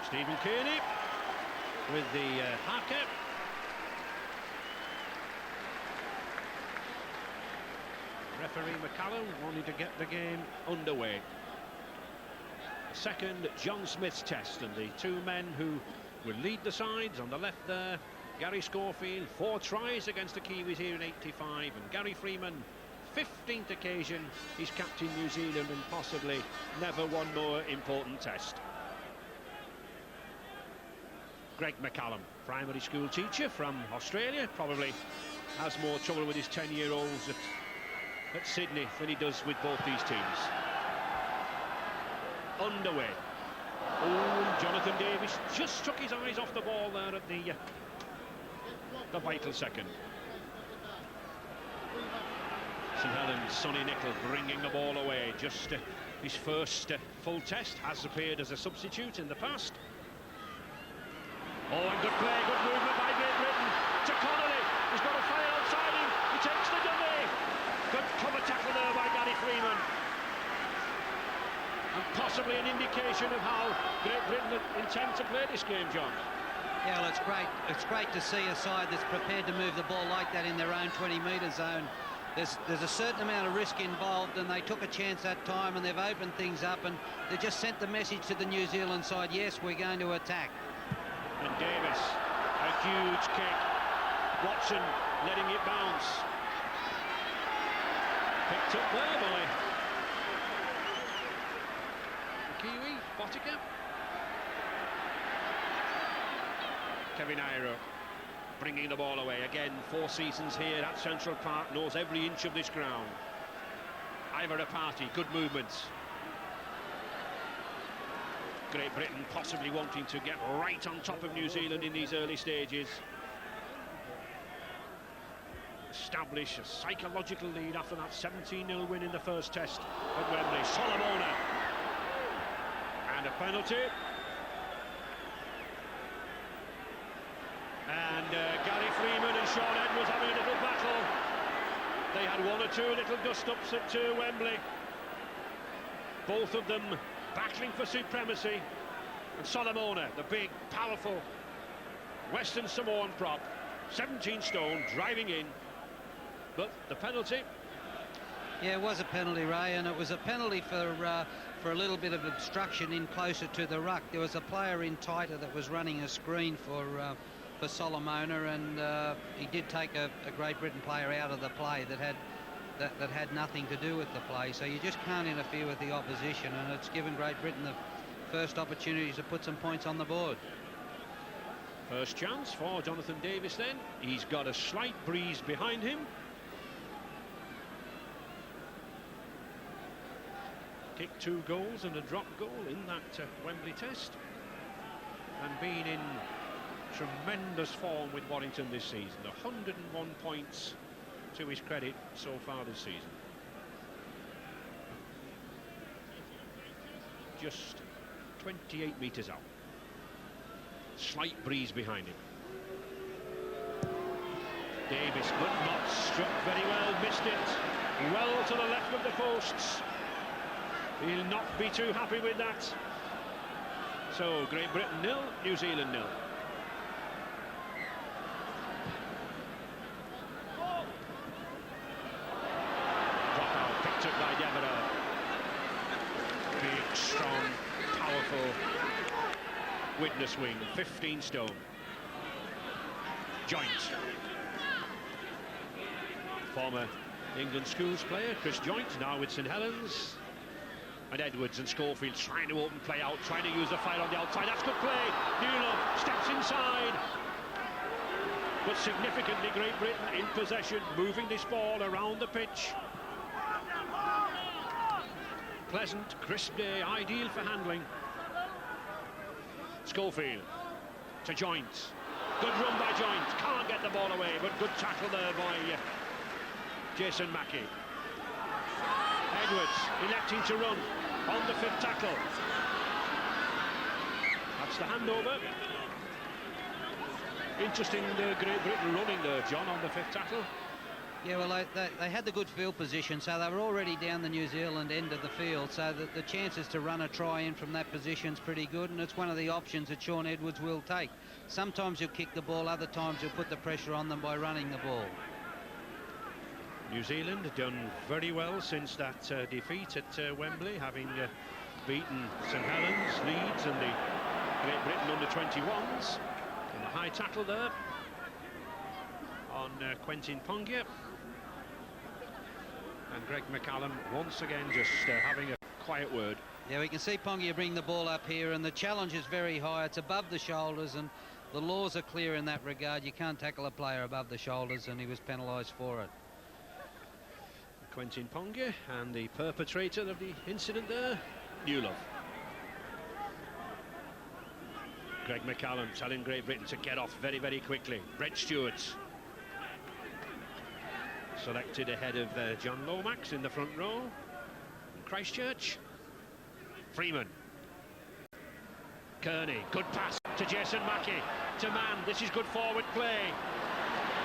Stephen Kearney with the haka. Referee McCallum wanting to get the game underway. The second John Smith's test, and the two men who will lead the sides on the left there, Gary Schofield, 4 tries against the Kiwis here in '85, and Gary Freeman, 15th occasion he's captained New Zealand and possibly never one more important test. Greg McCallum, primary school teacher from Australia, probably has more trouble with his 10-year-olds at Sydney than he does with both these teams. Underway. Oh, Jonathan Davis just took his eyes off the ball there at the vital second. St Helens' Sonny Nicol bringing the ball away. Just his first full test, has appeared as a substitute in the past. Oh, and good play, good movement by Great Britain to Connolly. He's got a fire outside him. He takes the dummy. Good cover tackle there by Gary Freeman. And possibly an indication of how Great Britain intend to play this game, John. Yeah, well, it's great. It's great to see a side that's prepared to move the ball like that in their own 20-metre zone. There's a certain amount of risk involved, and they took a chance that time, and they've opened things up, and they just sent the message to the New Zealand side, yes, we're going to attack. And Davis, a huge kick. Watson letting it bounce. Picked up there by the Kiwi, Botica. Kevin Iro bringing the ball away. Again, 4 seasons here at Central Park, knows every inch of this ground. Ivor Apati, good movements. Great Britain possibly wanting to get right on top of New Zealand in these early stages. Establish a psychological lead after that 17-0 win in the first test at Wembley. Solomona. And a penalty. And Gary Freeman and Sean Edwards having a little battle. They had 1 or 2 little dust-ups at Wembley. Both of them battling for supremacy. And Solomona, the big, powerful Western Samoan prop, 17 stone, driving in. But the penalty. Yeah, it was a penalty, Ray, and it was a penalty for a little bit of obstruction in closer to the ruck. There was a player in tighter that was running a screen for Solomona, and he did take a Great Britain player out of the play that had nothing to do with the play. So you just can't interfere with the opposition, and it's given Great Britain the first opportunity to put some points on the board. First chance for Jonathan Davis then. He's got a slight breeze behind him. Kicked 2 goals and a drop goal in that Wembley test, and been in tremendous form with Warrington this season. 101 points to his credit so far this season. Just 28 metres out. Slight breeze behind him. Davis, but not struck very well, missed it well to the left of the posts. He'll not be too happy with that. So Great Britain 0, New Zealand 0. Dropout picked up by Devereux. Big, strong, powerful witness wing, 15 stone. Joint. Former England schools player Chris Joint, now with St Helens. And Edwards and Schofield trying to open play out, trying to use the fire on the outside. That's good play. Newlove steps inside. But significantly, Great Britain in possession, moving this ball around the pitch. Pleasant, crisp day, ideal for handling. Schofield to Joint. Good run by Joint. Can't get the the ball away, but good tackle there by Jason Mackey. Edwards electing to run on the 5th tackle. That's the handover. Interesting, Great Britain running there, John, on the 5th tackle. Yeah, well, they had the good field position, so they were already down the New Zealand end of the field, so that the chances to run a try in from that position is pretty good, and it's one of the options that Shaun Edwards will take. Sometimes you'll kick the ball, other times you'll put the pressure on them by running the ball. New Zealand have done very well since that defeat at Wembley, having beaten St Helens, Leeds and the Great Britain under-21s. And a high tackle there on Quentin Pongia. And Greg McCallum once again just having a quiet word. Yeah, we can see Pongia bring the ball up here, and the challenge is very high. It's above the shoulders, and the laws are clear in that regard. You can't tackle a player above the shoulders, and he was penalised for it. Quentin Pongia, and the perpetrator of the incident there, Newlove. Greg McCallum telling Great Britain to get off very, very quickly. Brett Stewart selected ahead of John Lomax in the front row. Christchurch. Freeman. Kearney, good pass to Jason Mackey. To Mann, this is good forward play.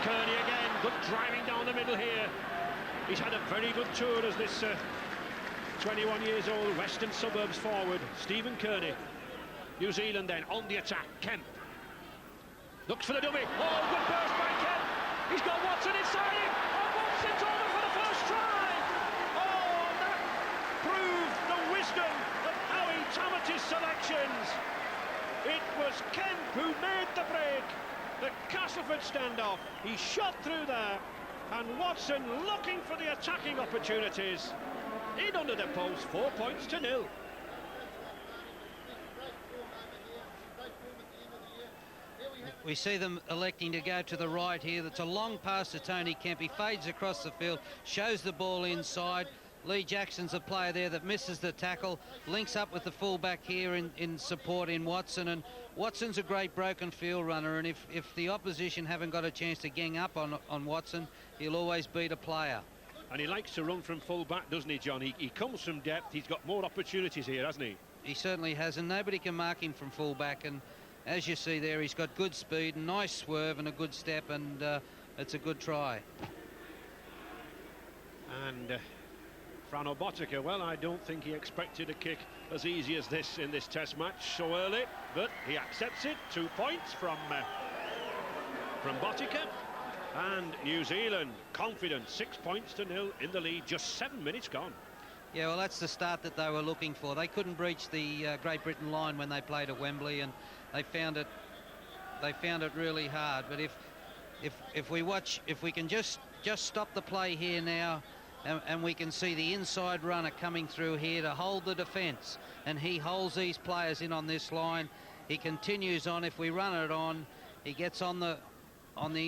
Kearney again, good driving down the middle here. He's had a very good tour as this 21 years old Western Suburbs forward, Stephen Kearney. New Zealand then on the attack. Kemp looks for the dummy. Oh, good burst by Kemp. He's got Watson inside him. And Watson's over for the first try. Oh, that proved the wisdom of Howie Tamati's selections. It was Kemp who made the break. The Castleford standoff. He shot through there. And Watson looking for the attacking opportunities. In under the post, 4 points to 0. We see them electing to go to the right here. That's a long pass to Tony Kemp. He fades across the field, shows the ball inside. Lee Jackson's a player there that misses the tackle, links up with the fullback here in support in Watson, and Watson's a great broken field runner, and if the opposition haven't got a chance to gang up on Watson, he'll always beat a player. And he likes to run from full-back, doesn't he, John? He comes from depth. He's got more opportunities here, hasn't he? He certainly has, and nobody can mark him from full-back, and as you see there, he's got good speed, nice swerve and a good step, and it's a good try. And Frano Botica, well, I don't think he expected a kick as easy as this in this test match so early, but he accepts it. 2 points from Botica. And New Zealand confident, 6 points to 0 in the lead, just 7 minutes gone. Yeah, well, that's the start that they were looking for. They couldn't breach the Great Britain line when they played at Wembley, and they found it really hard. But if we can just stop the play here now, and we can see the inside runner coming through here to hold the defence, and he holds these players in on this line. He continues on. If we run it on, he gets on the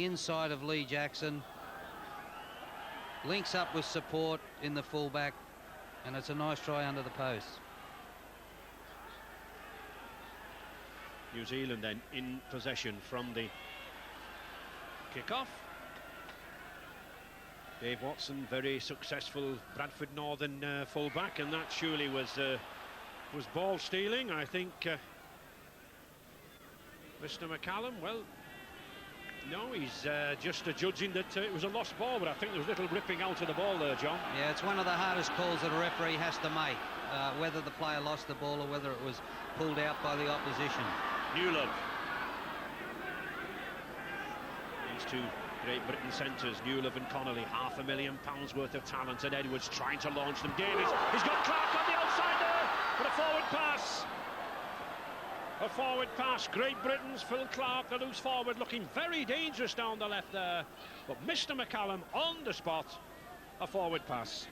inside of Lee Jackson, links up with support in the fullback, and it's a nice try under the post. New Zealand then in possession from the kick-off. Dave Watson, very successful Bradford Northern fullback, and that surely was ball stealing. I think Mr. McCallum, well, no, he's just judging that it was a lost ball, but I think there was a little ripping out of the ball there, John. Yeah, it's one of the hardest calls that a referee has to make, whether the player lost the ball or whether it was pulled out by the opposition. Newlove. These two Great Britain centres, Newlove and Connolly, £500,000 worth of talent, and Edwards trying to launch them. Davies, he's got Clark on the outside there, but a forward pass. A forward pass, Great Britain's Phil Clark, the loose forward, looking very dangerous down the left there. But Mr. McCallum on the spot, a forward pass.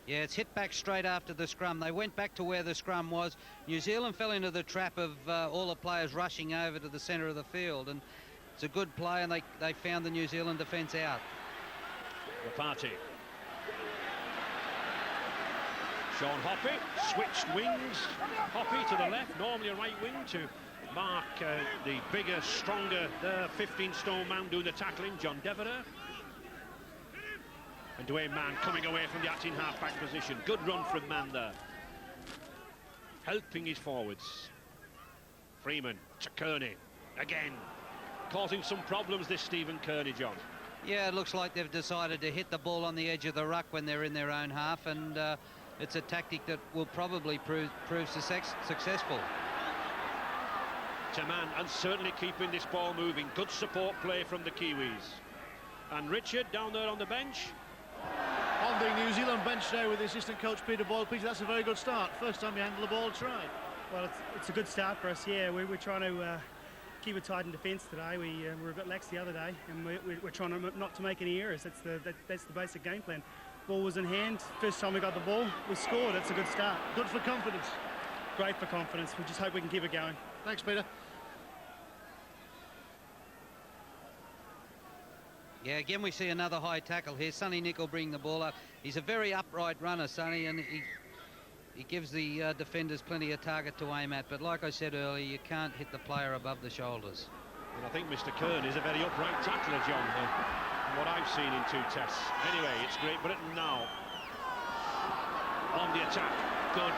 Yeah, it's hit back straight after the scrum. They went back to where the scrum was. New Zealand fell into the trap of all the players rushing over to the centre of the field, and it's a good play, and they found the New Zealand defence out. The party. Sean Hoppy, switched wings. Hoppy to the left, normally a right wing, to mark the bigger, stronger, 15-stone man doing the tackling, John Devereux. And Dwayne Mann coming away from the acting half-back position. Good run from Mann there. Helping his forwards. Freeman to Kearney. Again. Causing some problems, this Stephen Kearney, John. Yeah, it looks like they've decided to hit the ball on the edge of the ruck when they're in their own half, and it's a tactic that will probably prove successful. To Mann, and certainly keeping this ball moving. Good support play from the Kiwis. And Richard down there on the bench. On the New Zealand bench now with the assistant coach Peter Boyle. Peter, that's a very good start. First time you handle the ball, try. Well, it's a good start for us, yeah. We're trying to keep it tight in defence today. We were a bit lax the other day, and we're trying not to make any errors. That's the basic game plan. Ball was in hand. First time we got the ball, we scored. That's a good start. Good for confidence. Great for confidence. We just hope we can keep it going. Thanks, Peter. Yeah, again we see another high tackle here. Sonny Nicol bring the ball up. He's a very upright runner, Sonny, and he gives the defenders plenty of target to aim at. But like I said earlier, you can't hit the player above the shoulders. And I think Mr. Kern is a very upright tackler, John, from what I've seen in 2 tests. Anyway, it's Great Britain now on the attack. Good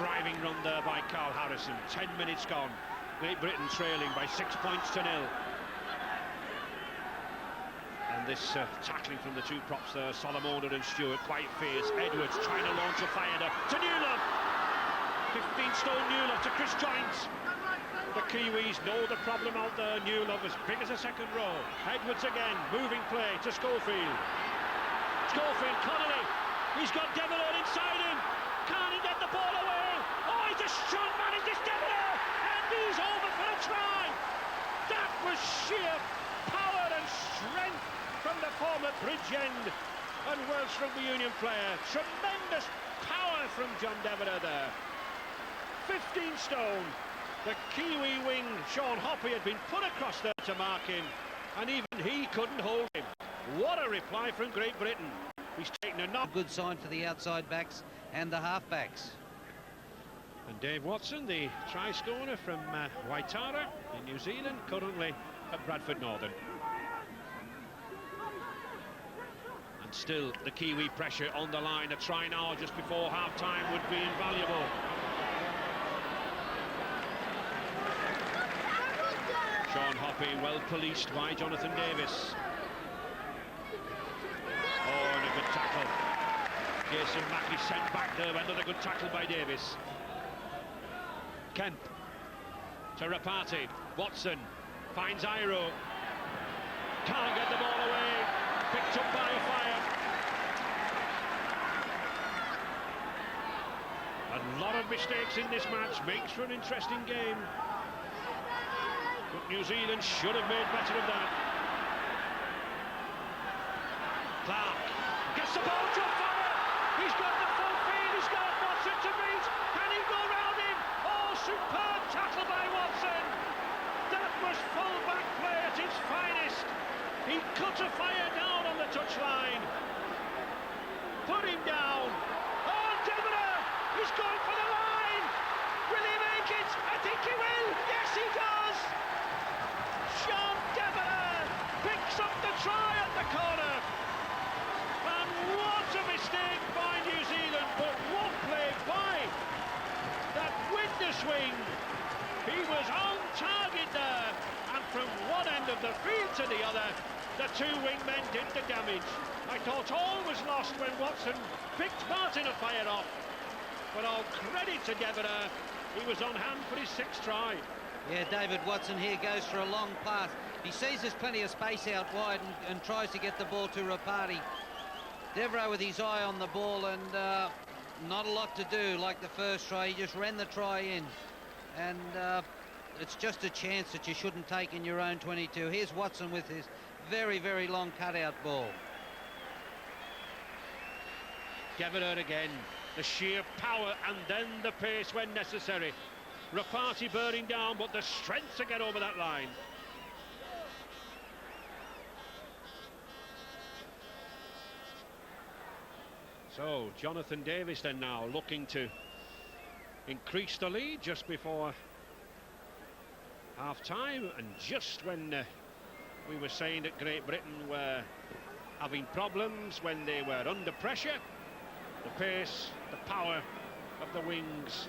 driving run there by Carl Harrison. 10 minutes gone. Great Britain trailing by 6 points to 0. And this tackling from the 2 props there, Solomona and Stewart, quite fierce. Edwards trying to launch a fire to Newlove. 15-stone Newlove to Chris Joynes. The Kiwis know the problem out there. Newlove as big as a second row. Edwards again, moving play to Schofield. Schofield, Connolly. He's got Devereux inside him. Can he get the ball away? Oh, he's a strong man, is this Devereux? And he's over for a try. That was sheer power and strength from the former Bridgend and Welsh Rugby Union player. Tremendous power from John Devereux there. 15 stone. The Kiwi wing, Sean Hoppy, had been put across there to mark him, and even he couldn't hold him. What a reply from Great Britain. He's taken a knock. Good sign for the outside backs and the half-backs. And Dave Watson, the try scorer from Waitara in New Zealand, currently at Bradford Northern. And still the Kiwi pressure on the line. A try now just before half-time would be invaluable. Sean Hoppy, well policed by Jonathan Davis. Oh, and a good tackle. Jason Mackey sent back there. Another good tackle by Davis. Kemp to Rapati. Watson finds Iro. Can't get the ball away. Picked up by Fire. A lot of mistakes in this match. Makes for an interesting game. But New Zealand should have made better of that. Clark gets the ball to Fire. He's got the full field. He's got Watson to beat. Can he go round him? Oh, superb tackle by Watson. That was full-back play at its finest. He cut a Fire down on the touchline. Put him down. Oh, Devereux! He's going for the line. Will he make it? I think he will. Yes, he does. John Devereux picks up the try at the corner. And what a mistake by New Zealand, but what play by that witness wing. He was on target there, and from one end of the field to the other, the 2 wingmen did the damage. I thought all was lost when Watson picked Martin a Fire off, but all credit to Devereux. He was on hand for his 6th try. Yeah, David Watson here goes for a long pass. He sees there's plenty of space out wide and tries to get the ball to Rapati. Devereux with his eye on the ball and not a lot to do like the first try. He just ran the try in. And it's just a chance that you shouldn't take in your own 22. Here's Watson with his very, very long cutout ball. Devereux again. The sheer power and then the pace when necessary. Rapati burning down, but the strength to get over that line. So Jonathan Davis then now looking to increase the lead just before half-time, and just when we were saying that Great Britain were having problems, when they were under pressure, the pace, the power of the wings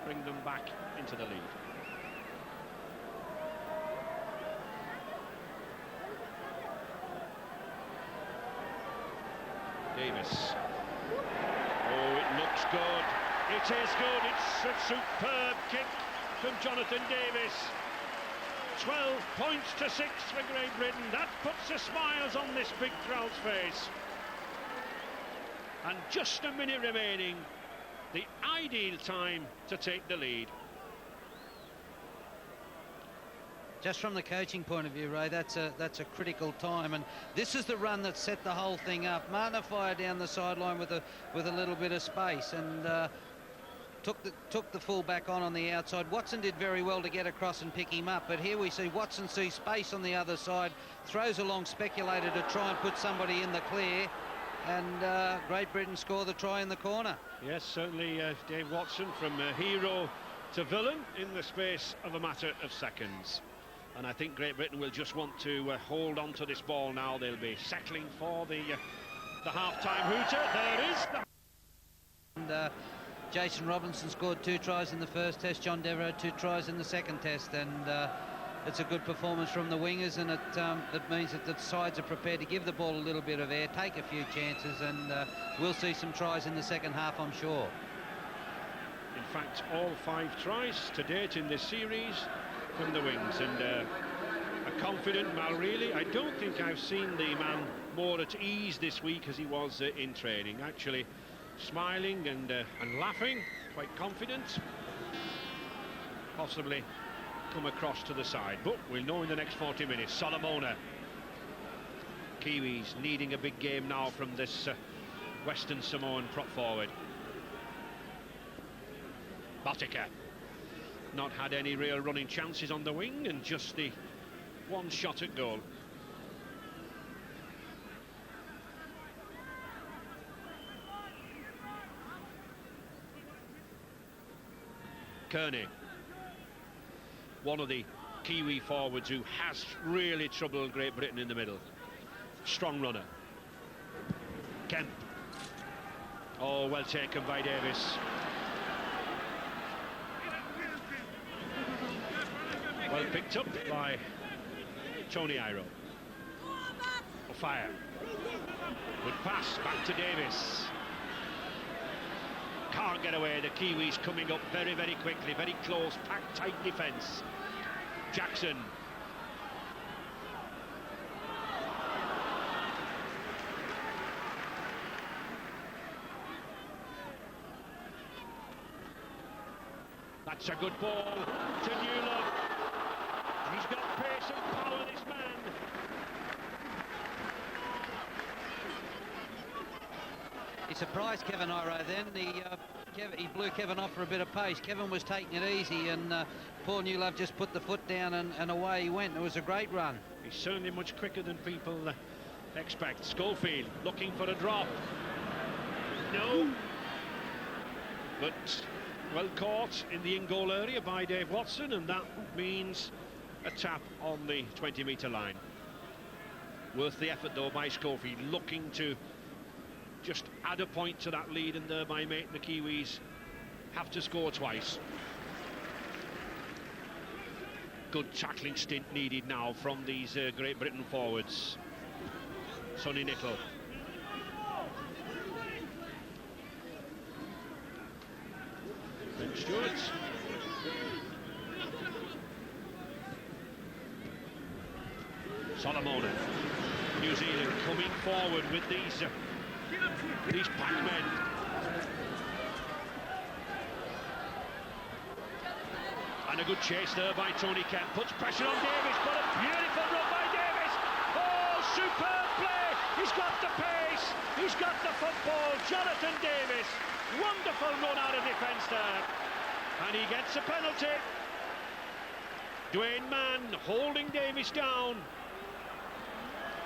bring them back into the lead. Davis. Oh, it looks good. It is good. It's a superb kick from Jonathan Davis. 12 points to 6 for Great Britain. That puts the smiles on this big crowd's face. And just a minute remaining. The ideal time to take the lead. Just from the coaching point of view, Ray, that's a critical time, and this is the run that set the whole thing up. Marner fired down the sideline with a little bit of space, and took the full back on the outside. Watson did very well to get across and pick him up, but here we see Watson sees space on the other side, throws a long speculator to try and put somebody in the clear, and Great Britain score the try in the corner. Yes, certainly Dave Watson from hero to villain in the space of a matter of seconds. And I think Great Britain will just want to hold on to this ball now. They'll be settling for the half-time hooter. There is the... And Jason Robinson scored 2 tries in the first test. John Devereux 2 tries in the second test, and it's a good performance from the wingers, and it means that the sides are prepared to give the ball a little bit of air, take a few chances, and we'll see some tries in the second half, I'm sure. In fact, all 5 tries to date in this series from the wings, and a confident Mal Reilly. I don't think I've seen the man more at ease this week as he was in training, actually smiling and laughing, quite confident. Possibly come across to the side, but we'll know in the next 40 minutes. Solomona. Kiwis needing a big game now from this Western Samoan prop forward. Botica. Not had any real running chances on the wing, and just the one shot at goal. Kearney, one of the Kiwi forwards who has really troubled Great Britain in the middle. Strong runner. Kemp. Oh, well taken by Davis. Well picked up by Tony Iro. Fire. Good pass back to Davis. Can't get away. The Kiwis coming up very, very quickly. Very close, packed, tight defence. Jackson. That's a good ball to Newlove. He's got pace and power, this man. He surprised Kevin Iro then. He blew Kevin off for a bit of pace. Kevin was taking it easy, and Paul Newlove just put the foot down, and away he went. It was a great run. He's certainly much quicker than people expect. Schofield looking for a drop. No. But well caught in the in-goal area by Dave Watson, and that means a tap on the 20-metre line. Worth the effort though by Schofield, looking to just add a point to that lead, and thereby make the Kiwis have to score twice. Good tackling stint needed now from these Great Britain forwards. Sonny Nicol. Ben Stewart. Solomona. New Zealand coming forward with these packmen. And a good chase there by Tony Kemp. Puts pressure on Davis, but a beautiful run by Davis. Oh, superb play. He's got the pace. He's got the football. Jonathan Davis. Wonderful run out of defence there. And he gets a penalty. Dwayne Mann holding Davis down.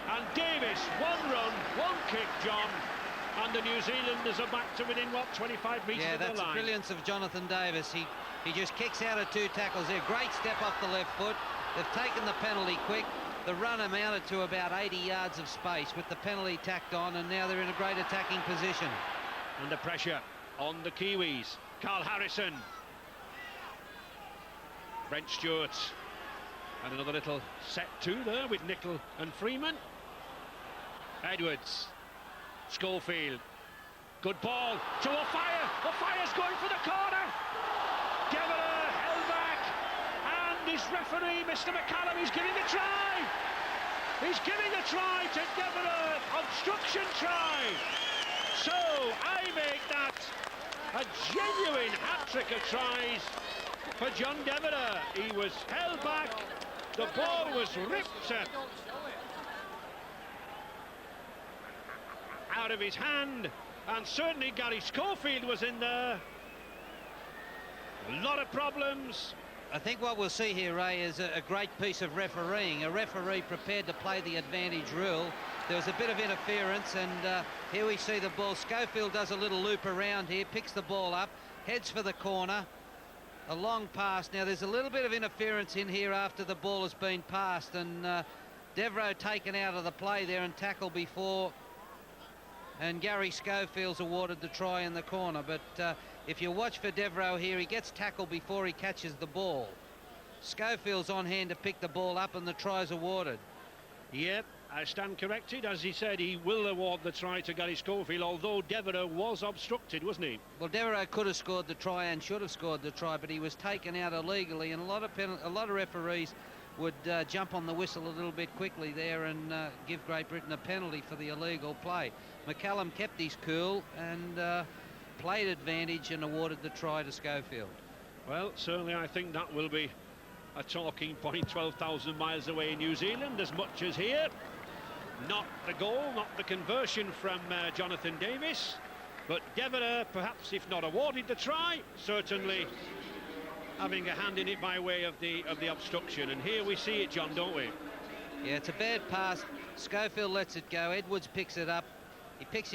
And Davis, one run, one kick, John. And the New Zealanders are back to within, what, 25 metres of the line. Yeah, that's the brilliance of Jonathan Davis. He just kicks out of 2 tackles there. Great step off the left foot. They've taken the penalty quick. The run amounted to about 80 yards of space with the penalty tacked on, and now they're in a great attacking position. Under pressure on the Kiwis. Carl Harrison. Brent Stewart. And another little set too there with Nicol and Freeman. Edwards. Schofield. Good ball to O'Fire. O'Fire's going for the corner. Devereux held back. And his referee, Mr. McCallum, is giving a try. He's giving a try to Devereux. Obstruction try. So I make that a genuine hat-trick of tries for John Devereux. He was held back. The ball was ripped out of his hand, and certainly Gary Schofield was in there. A lot of problems. I think what we'll see here, Ray, is a great piece of refereeing. A referee prepared to play the advantage rule. There was a bit of interference, and here we see the ball. Schofield does a little loop around here, picks the ball up, heads for the corner. A long pass. Now, there's a little bit of interference in here after the ball has been passed, and Devereux taken out of the play there and tackled before, and Gary Schofield's awarded the try in the corner. But if you watch for Devereux here, he gets tackled before he catches the ball. Schofield's on hand to pick the ball up, and the try's awarded. Yep, I stand corrected. As he said, he will award the try to Gary Schofield, although Devereux was obstructed, wasn't he? Well, Devereux could have scored the try and should have scored the try, but he was taken out illegally, and a lot of referees would jump on the whistle a little bit quickly there and give Great Britain a penalty for the illegal play. McCallum kept his cool and played advantage and awarded the try to Schofield. Well, certainly I think that will be a talking point 12,000 miles away in New Zealand as much as here. Not the goal, not the conversion from Jonathan Davis, but Devereux, perhaps if not awarded the try, certainly having a hand in it by way of the obstruction. And here we see it, John, don't we? Yeah, it's a bad pass. Schofield lets it go. Edwards picks it up. He picks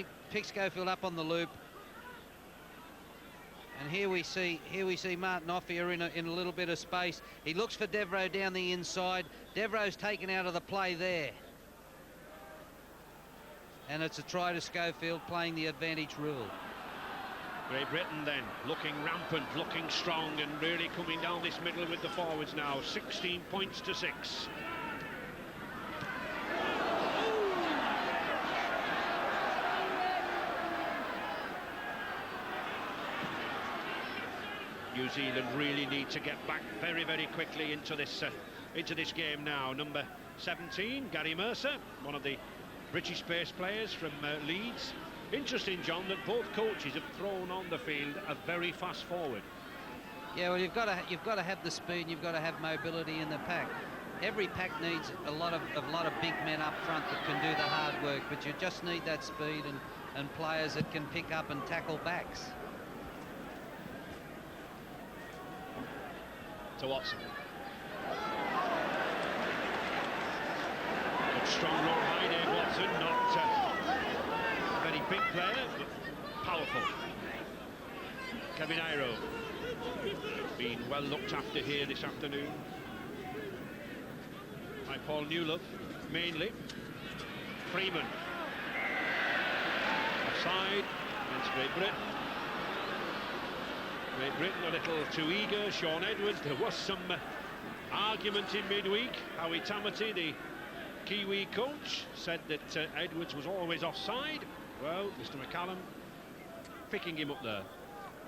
Schofield up on the loop. And here we see Martin Offier in a little bit of space. He looks for Devereux down the inside. Devereux's taken out of the play there. And it's a try to Schofield, playing the advantage rule. Great Britain then looking rampant, looking strong, and really coming down this middle with the forwards now. 16 points to 6. New Zealand really need to get back very, very quickly into this game now. Number 17, Gary Mercer, one of the British pace players from Leeds. Interesting, John, that both coaches have thrown on the field a very fast forward. Yeah, well, you've got to have the speed, and you've got to have mobility in the pack. Every pack needs a lot of big men up front that can do the hard work, but you just need that speed and players that can pick up and tackle backs. To Watson. Good strong run by Dave Watson, not a very big player, but powerful. Kevin Iro being well looked after here this afternoon by Paul Newlove, mainly. Freeman. Offside against Great Britain. Great Britain a little too eager. Shaun Edwards. There was some argument in midweek. Howie Tamati, the Kiwi coach, said that Edwards was always offside. Well, Mr. McCallum picking him up there.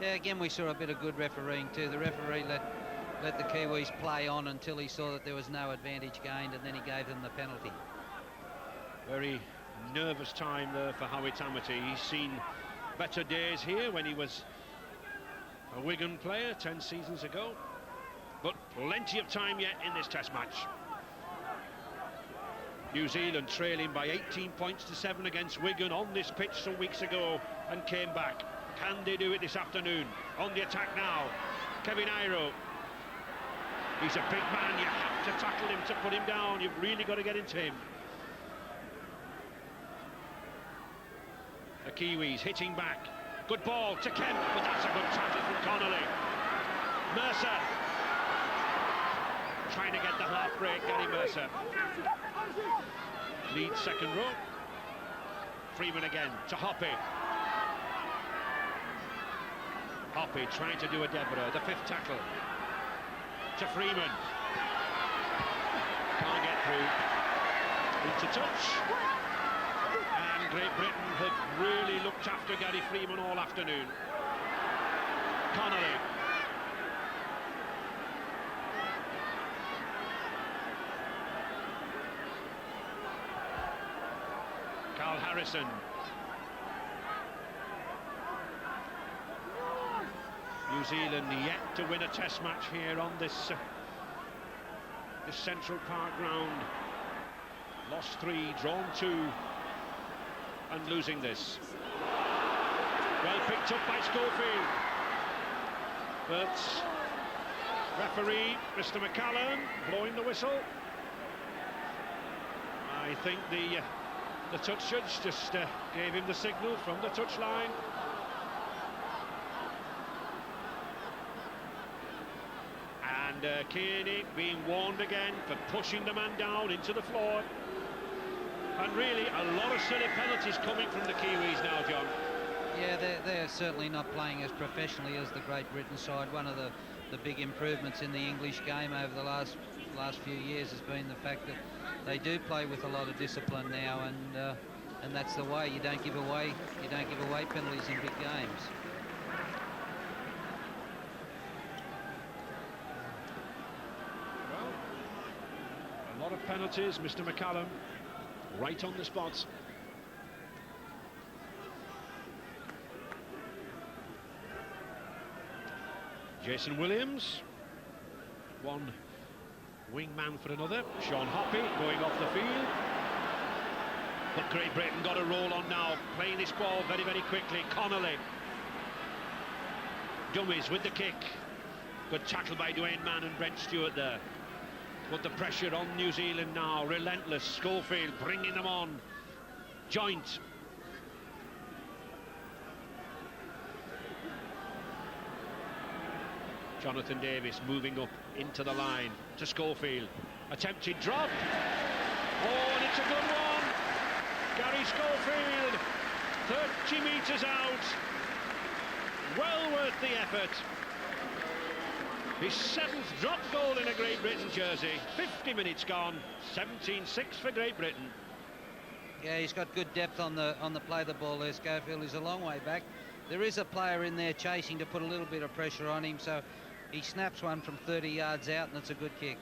Yeah, again we saw a bit of good refereeing too. The referee let the Kiwis play on until he saw that there was no advantage gained, and then he gave them the penalty. Very nervous time there for Howie Tamati. He's seen better days here when he was a Wigan player 10 seasons ago, but plenty of time yet in this test match. New Zealand trailing by 18 points to 7 against Wigan on this pitch some weeks ago and came back. Can they do it this afternoon? On the attack now, Kevin Iro. He's a big man, you have to tackle him to put him down. You've really got to get into him. The Kiwis hitting back. Good ball to Kemp, but that's a good tackle from Connolly. Mercer. Trying to get the half break, Gary Mercer. Leads second row. Freeman again to Hoppy. Hoppy trying to do a Deborah, the fifth tackle. To Freeman. Can't get through. Into touch. And Great Britain have really looked after Gary Freeman all afternoon. Connolly. Carl Harrison. New Zealand yet to win a test match here on this Central Park ground. Lost 3, drawn 2, and losing this. Well picked up by Schofield. But referee Mr. McCallum blowing the whistle. I think the touch judge just gave him the signal from the touchline. And Kearney being warned again for pushing the man down into the floor. And really a lot of silly penalties coming from the Kiwis now, John. Yeah, they're certainly not playing as professionally as the Great Britain side. One of the big improvements in the English game over the last few years has been the fact that they do play with a lot of discipline now, and that's the way. You don't give away penalties in big games. Well, a lot of penalties, Mr. McCallum, right on the spot. Jason Williams, one wingman for another. Sean Hoppy going off the field. But Great Britain got a roll on now, playing this ball very, very quickly. Connolly. Dummies with the kick. Good tackle by Dwayne Mann and Brent Stewart there. Put the pressure on New Zealand now, relentless. Schofield bringing them on. Joint. Jonathan Davis moving up into the line to Schofield. Attempted drop. Oh, and it's a good one. Gary Schofield, 30 metres out. Well worth the effort. His 7th drop goal in a Great Britain jersey. 50 minutes gone. 17-6 for Great Britain. Yeah, he's got good depth on the play of the ball there. Schofield is a long way back. There is a player in there chasing to put a little bit of pressure on him, so he snaps one from 30 yards out, and it's a good kick.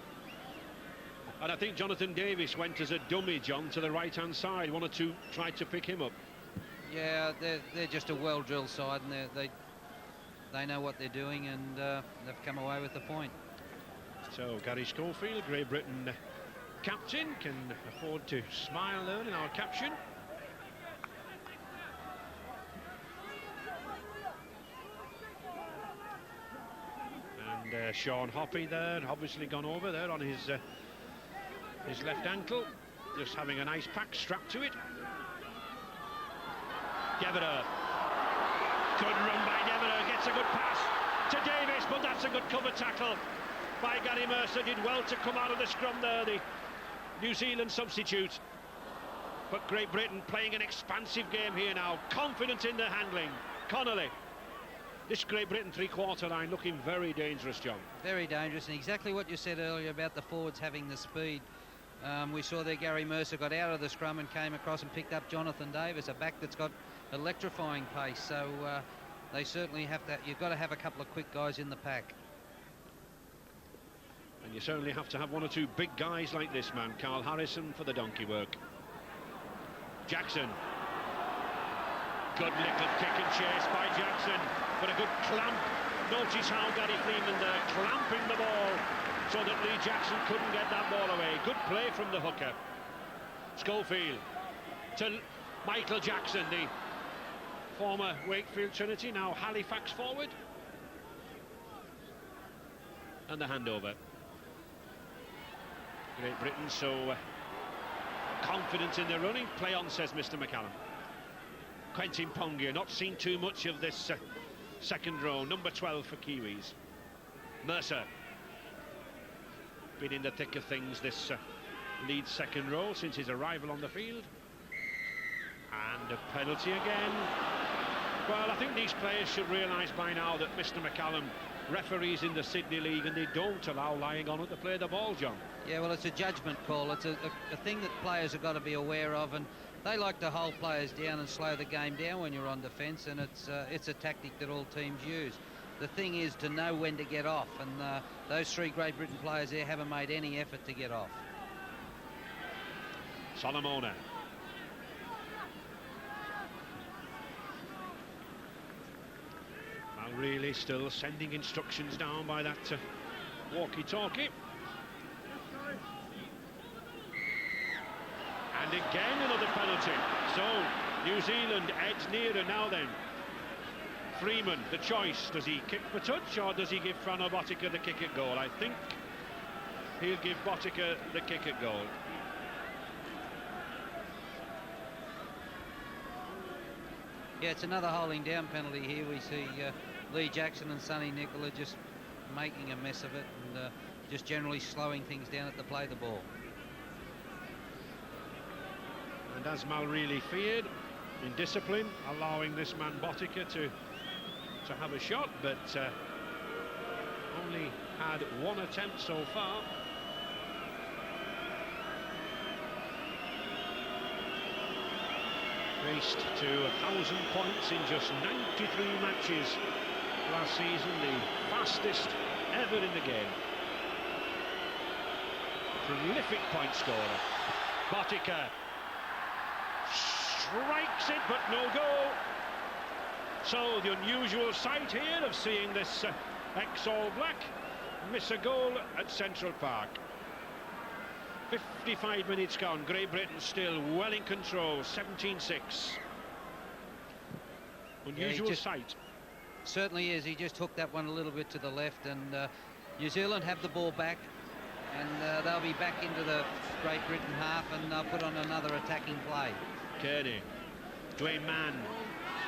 And I think Jonathan Davis went as a dummy, John, to the right-hand side. 1 or 2 tried to pick him up. Yeah, they're just a well-drilled side, and they know what they're doing, and they've come away with the point. So Gary Schofield, Great Britain captain, can afford to smile there in our caption. And Sean Hoppy there, obviously gone over there on his left ankle, just having a nice pack strapped to it. Devereux. Good run by Devereux, gets a good pass to Davis, but that's a good cover tackle by Gary Mercer. Did well to come out of the scrum there, the New Zealand substitute. But Great Britain playing an expansive game here now, confident in their handling. Connolly. This Great Britain three-quarter line looking very dangerous, John. Very dangerous, and exactly what you said earlier about the forwards having the speed. We saw there Gary Mercer got out of the scrum and came across and picked up Jonathan Davis, a back that's got electrifying pace. So they certainly have to. You've got to have a couple of quick guys in the pack. And you certainly have to have 1 or 2 big guys like this man, Carl Harrison, for the donkey work. Jackson. Good little kick and chase by Jackson, but a good clamp. Notice how Gary Freeman there clamping the ball so that Lee Jackson couldn't get that ball away. Good play from the hooker. Schofield to Michael Jackson, the former Wakefield Trinity, now Halifax forward. And the handover. Great Britain so confident in their running. Play on, says Mr. McCallum. Quentin Pongia, not seen too much of this second row. Number 12 for Kiwis. Mercer. Been in the thick of things, this Leeds second row, since his arrival on the field. And a penalty again. Well, I think these players should realise by now that Mr. McCallum referees in the Sydney League, and they don't allow lying on it to play the ball, John. Yeah, well, it's a judgment call. It's a thing that players have got to be aware of, and they like to hold players down and slow the game down when you're on defence, and it's a tactic that all teams use. The thing is to know when to get off, and those three Great Britain players there haven't made any effort to get off. Solomona. Well, really still sending instructions down by that walkie-talkie. And again another penalty. So New Zealand edge nearer now then. Freeman, the choice. Does he kick for touch or does he give Frano Botica the kick at goal? I think he'll give Botica the kick at goal. Yeah, it's another holding down penalty here. We see Lee Jackson and Sonny Nicola just making a mess of it and just generally slowing things down at the play the ball. And as Malreilly feared, in discipline, allowing this man Botica to have a shot, but only had one attempt so far. Raced to 1,000 points in just 93 matches last season, the fastest ever in the game. Prolific point scorer. Botica strikes it, but no goal. So the unusual sight here of seeing this ex-All Black miss a goal at Central Park. 55 minutes gone, Great Britain still well in control, 17-6. Unusual sight. Certainly is. He just hooked that one a little bit to the left, and New Zealand have the ball back, and they'll be back into the Great Britain half, and they'll put on another attacking play. Kearney, Dwayne Mann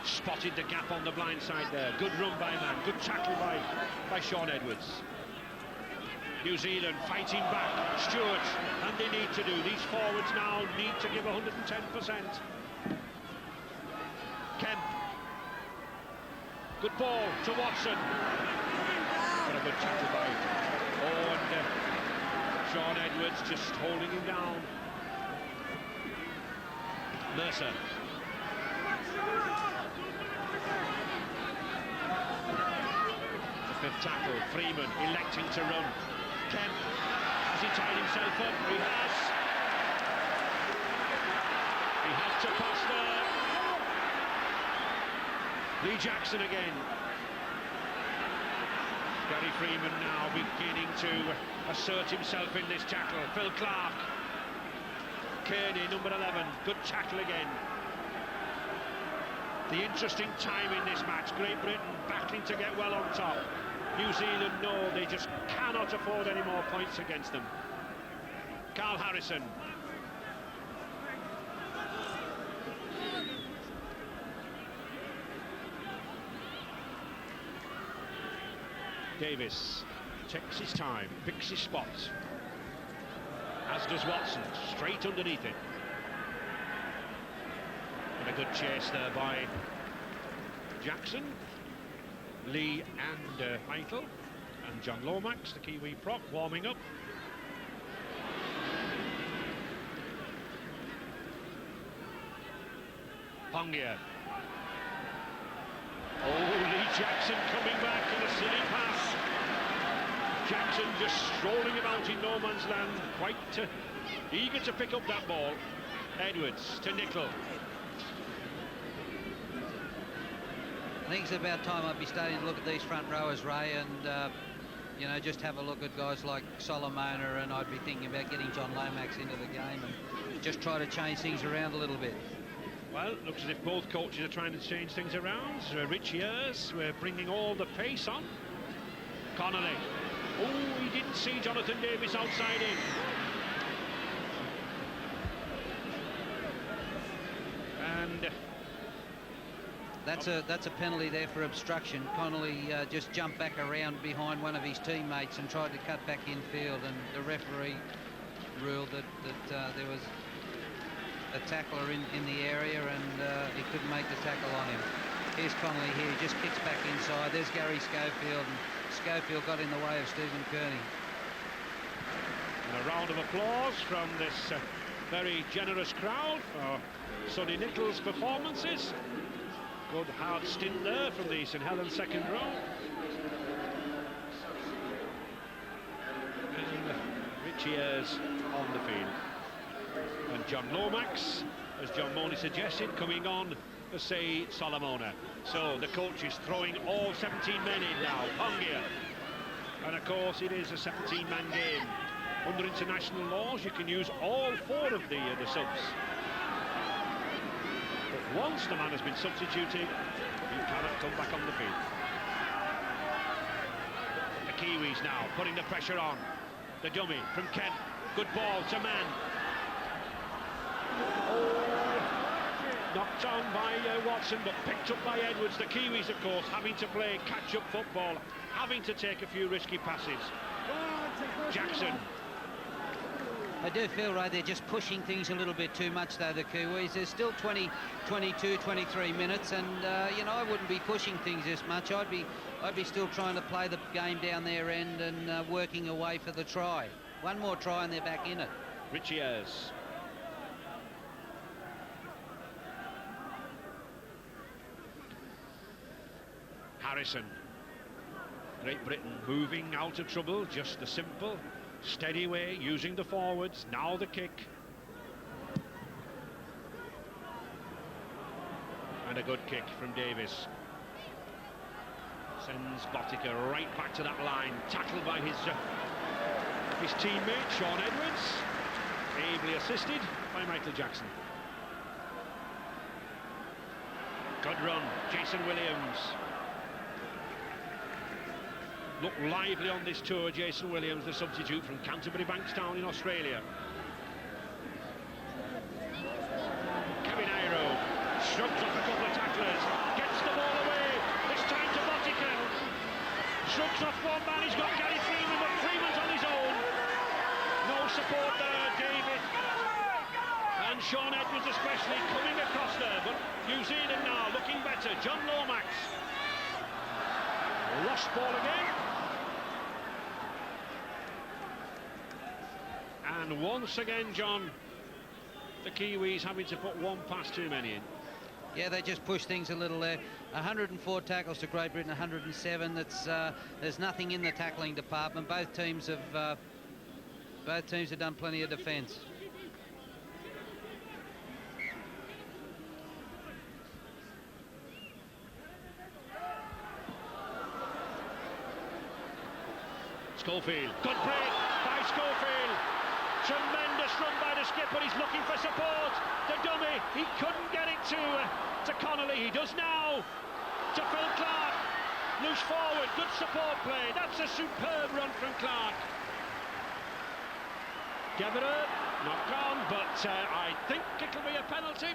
spotted the gap on the blind side there. Good run by Mann, good tackle by Shaun Edwards. New Zealand fighting back. Stewart, and they need to do. These forwards now need to give 110%. Kemp. Good ball to Watson. What a good tackle by Shaun Edwards, just holding him down. Mercer. The fifth tackle. Freeman electing to run. Kemp, has he tied himself up? He has. He had to pass there. Lee Jackson again. Gary Freeman now beginning to assert himself in this tackle. Phil Clark. Kearney, number 11. Good tackle again. The interesting time in this match. Great Britain battling to get well on top. New Zealand know they just cannot afford any more points against them. Carl Harrison. Davis takes his time, picks his spot. As does Watson, straight underneath it. And a good chase there by Jackson. Lee and Eitel and John Lomax, the Kiwi prop, warming up. Pongia. Oh, Lee Jackson coming back in a silly pass. Jackson just strolling about in no man's land, quite eager to pick up that ball. Edwards to Nicol. I think it's about time I'd be starting to look at these front rowers, Ray, and you know, just have a look at guys like Solomona, and I'd be thinking about getting John Lomax into the game and just try to change things around a little bit. Well, it looks as if both coaches are trying to change things around. Rich Years, we're bringing all the pace on. Connolly. Oh, he didn't see Jonathan Davis outside in. And That's a penalty there for obstruction. Connolly just jumped back around behind one of his teammates and tried to cut back infield, and the referee ruled that there was a tackler in the area, and he couldn't make the tackle on him. Here's Connolly here, he just kicks back inside. There's Gary Schofield, and Schofield got in the way of Stephen Kearney. And a round of applause from this very generous crowd for Sonny Nichols' performances. Good hard stint there from the St Helens second row. And Richie Ayres on the field. And John Lomax, as John Mooney suggested, coming on for Say Solomona. So the coach is throwing all 17 men in now. Pongia. And of course it is a 17-man game. Under international laws you can use all 4 of the subs. But once the man has been substituted, he cannot come back on the field. The Kiwis now putting the pressure on. The dummy from Kent. Good ball to Mann. Knocked on by Watson, but picked up by Edwards. The Kiwis, of course, having to play catch-up football, having to take a few risky passes. Jackson. I do feel, Ray, they're just pushing things a little bit too much, though, the Kiwis. There's still 20, 22, 23 minutes, and, you know, I wouldn't be pushing things this much. I'd be still trying to play the game down their end and working away for the try. One more try and they're back in it. Richie Ayres. Harrison. Great Britain moving out of trouble, just the simple, steady way, using the forwards. Now the kick. And a good kick from Davis. Sends Botica right back to that line, tackled by his teammate, Shaun Edwards. Ably assisted by Michael Jackson. Good run, Jason Williams. Looked lively on this tour, Jason Williams, the substitute from Canterbury Bankstown in Australia. Kevin Iro shrugs off a couple of tacklers, gets the ball away, this time to Botica. Shrugs off one man, he's got Gary Freeman, but Freeman's on his own. No support there, David. And Shaun Edwards especially coming across there, but New Zealand now looking better. John Lomax. Lost ball again. And once again, John, the Kiwis having to put one pass too many in. Yeah, they just push things a little there. 104 tackles to Great Britain, 107. There's nothing in the tackling department. Both teams have done plenty of defence. Schofield, good break by Schofield. Tremendous run by the skipper, he's looking for support. The dummy, he couldn't get it to Connolly, he does now. To Phil Clark, loose forward, good support play. That's a superb run from Clark. Devereux, not gone, but I think it'll be a penalty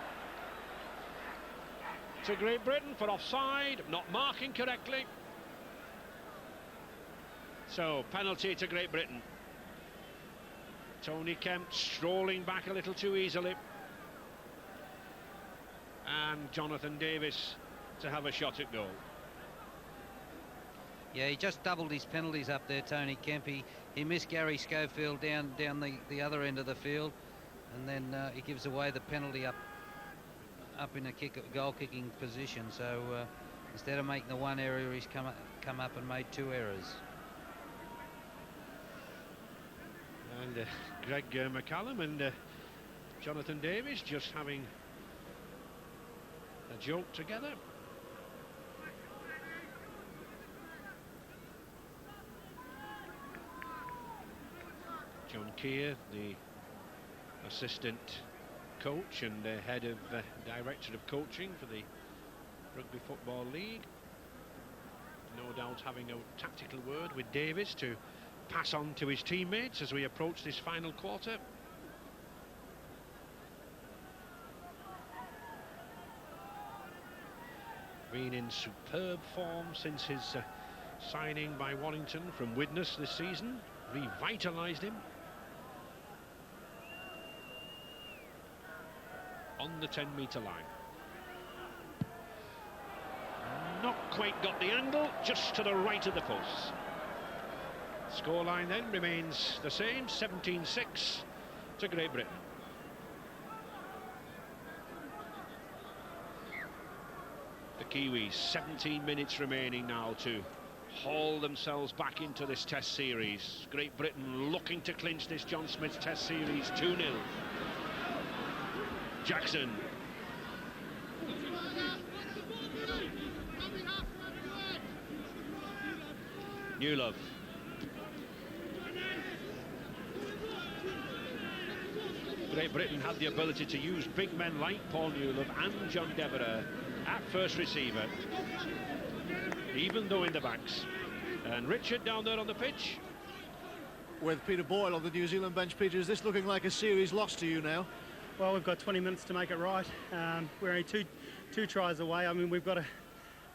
to Great Britain for offside, not marking correctly. So, penalty to Great Britain. Tony Kemp strolling back a little too easily. And Jonathan Davis to have a shot at goal. Yeah, he just doubled his penalties up there, Tony Kemp. He missed Gary Schofield down the other end of the field, and then he gives away the penalty up in a goal-kicking position. So instead of making the one error, he's come up and made 2 errors. And Greg McCallum and Jonathan Davis just having a joke together. John Keir, the assistant coach and head of director of coaching for the Rugby Football League, no doubt having a tactical word with Davis to pass on to his teammates as we approach this final quarter. been in superb form since his signing by Warrington from Widnes this season. Revitalised him. On the 10-metre line. Not quite got the angle, just to the right of the post. Scoreline then remains the same, 17-6 to Great Britain. The Kiwis, 17 minutes remaining now to haul themselves back into this Test series. Great Britain looking to clinch this John Smith Test series 2-0. Jackson. Newlove. Great Britain had the ability to use big men like Paul Newlove and John Devereux at first receiver, even though in the backs. And Richard down there on the pitch. With Peter Boyle on the New Zealand bench, Peter, is this looking like a series lost to you now? Well, we've got 20 minutes to make it right. We're only two tries away. I mean, we've got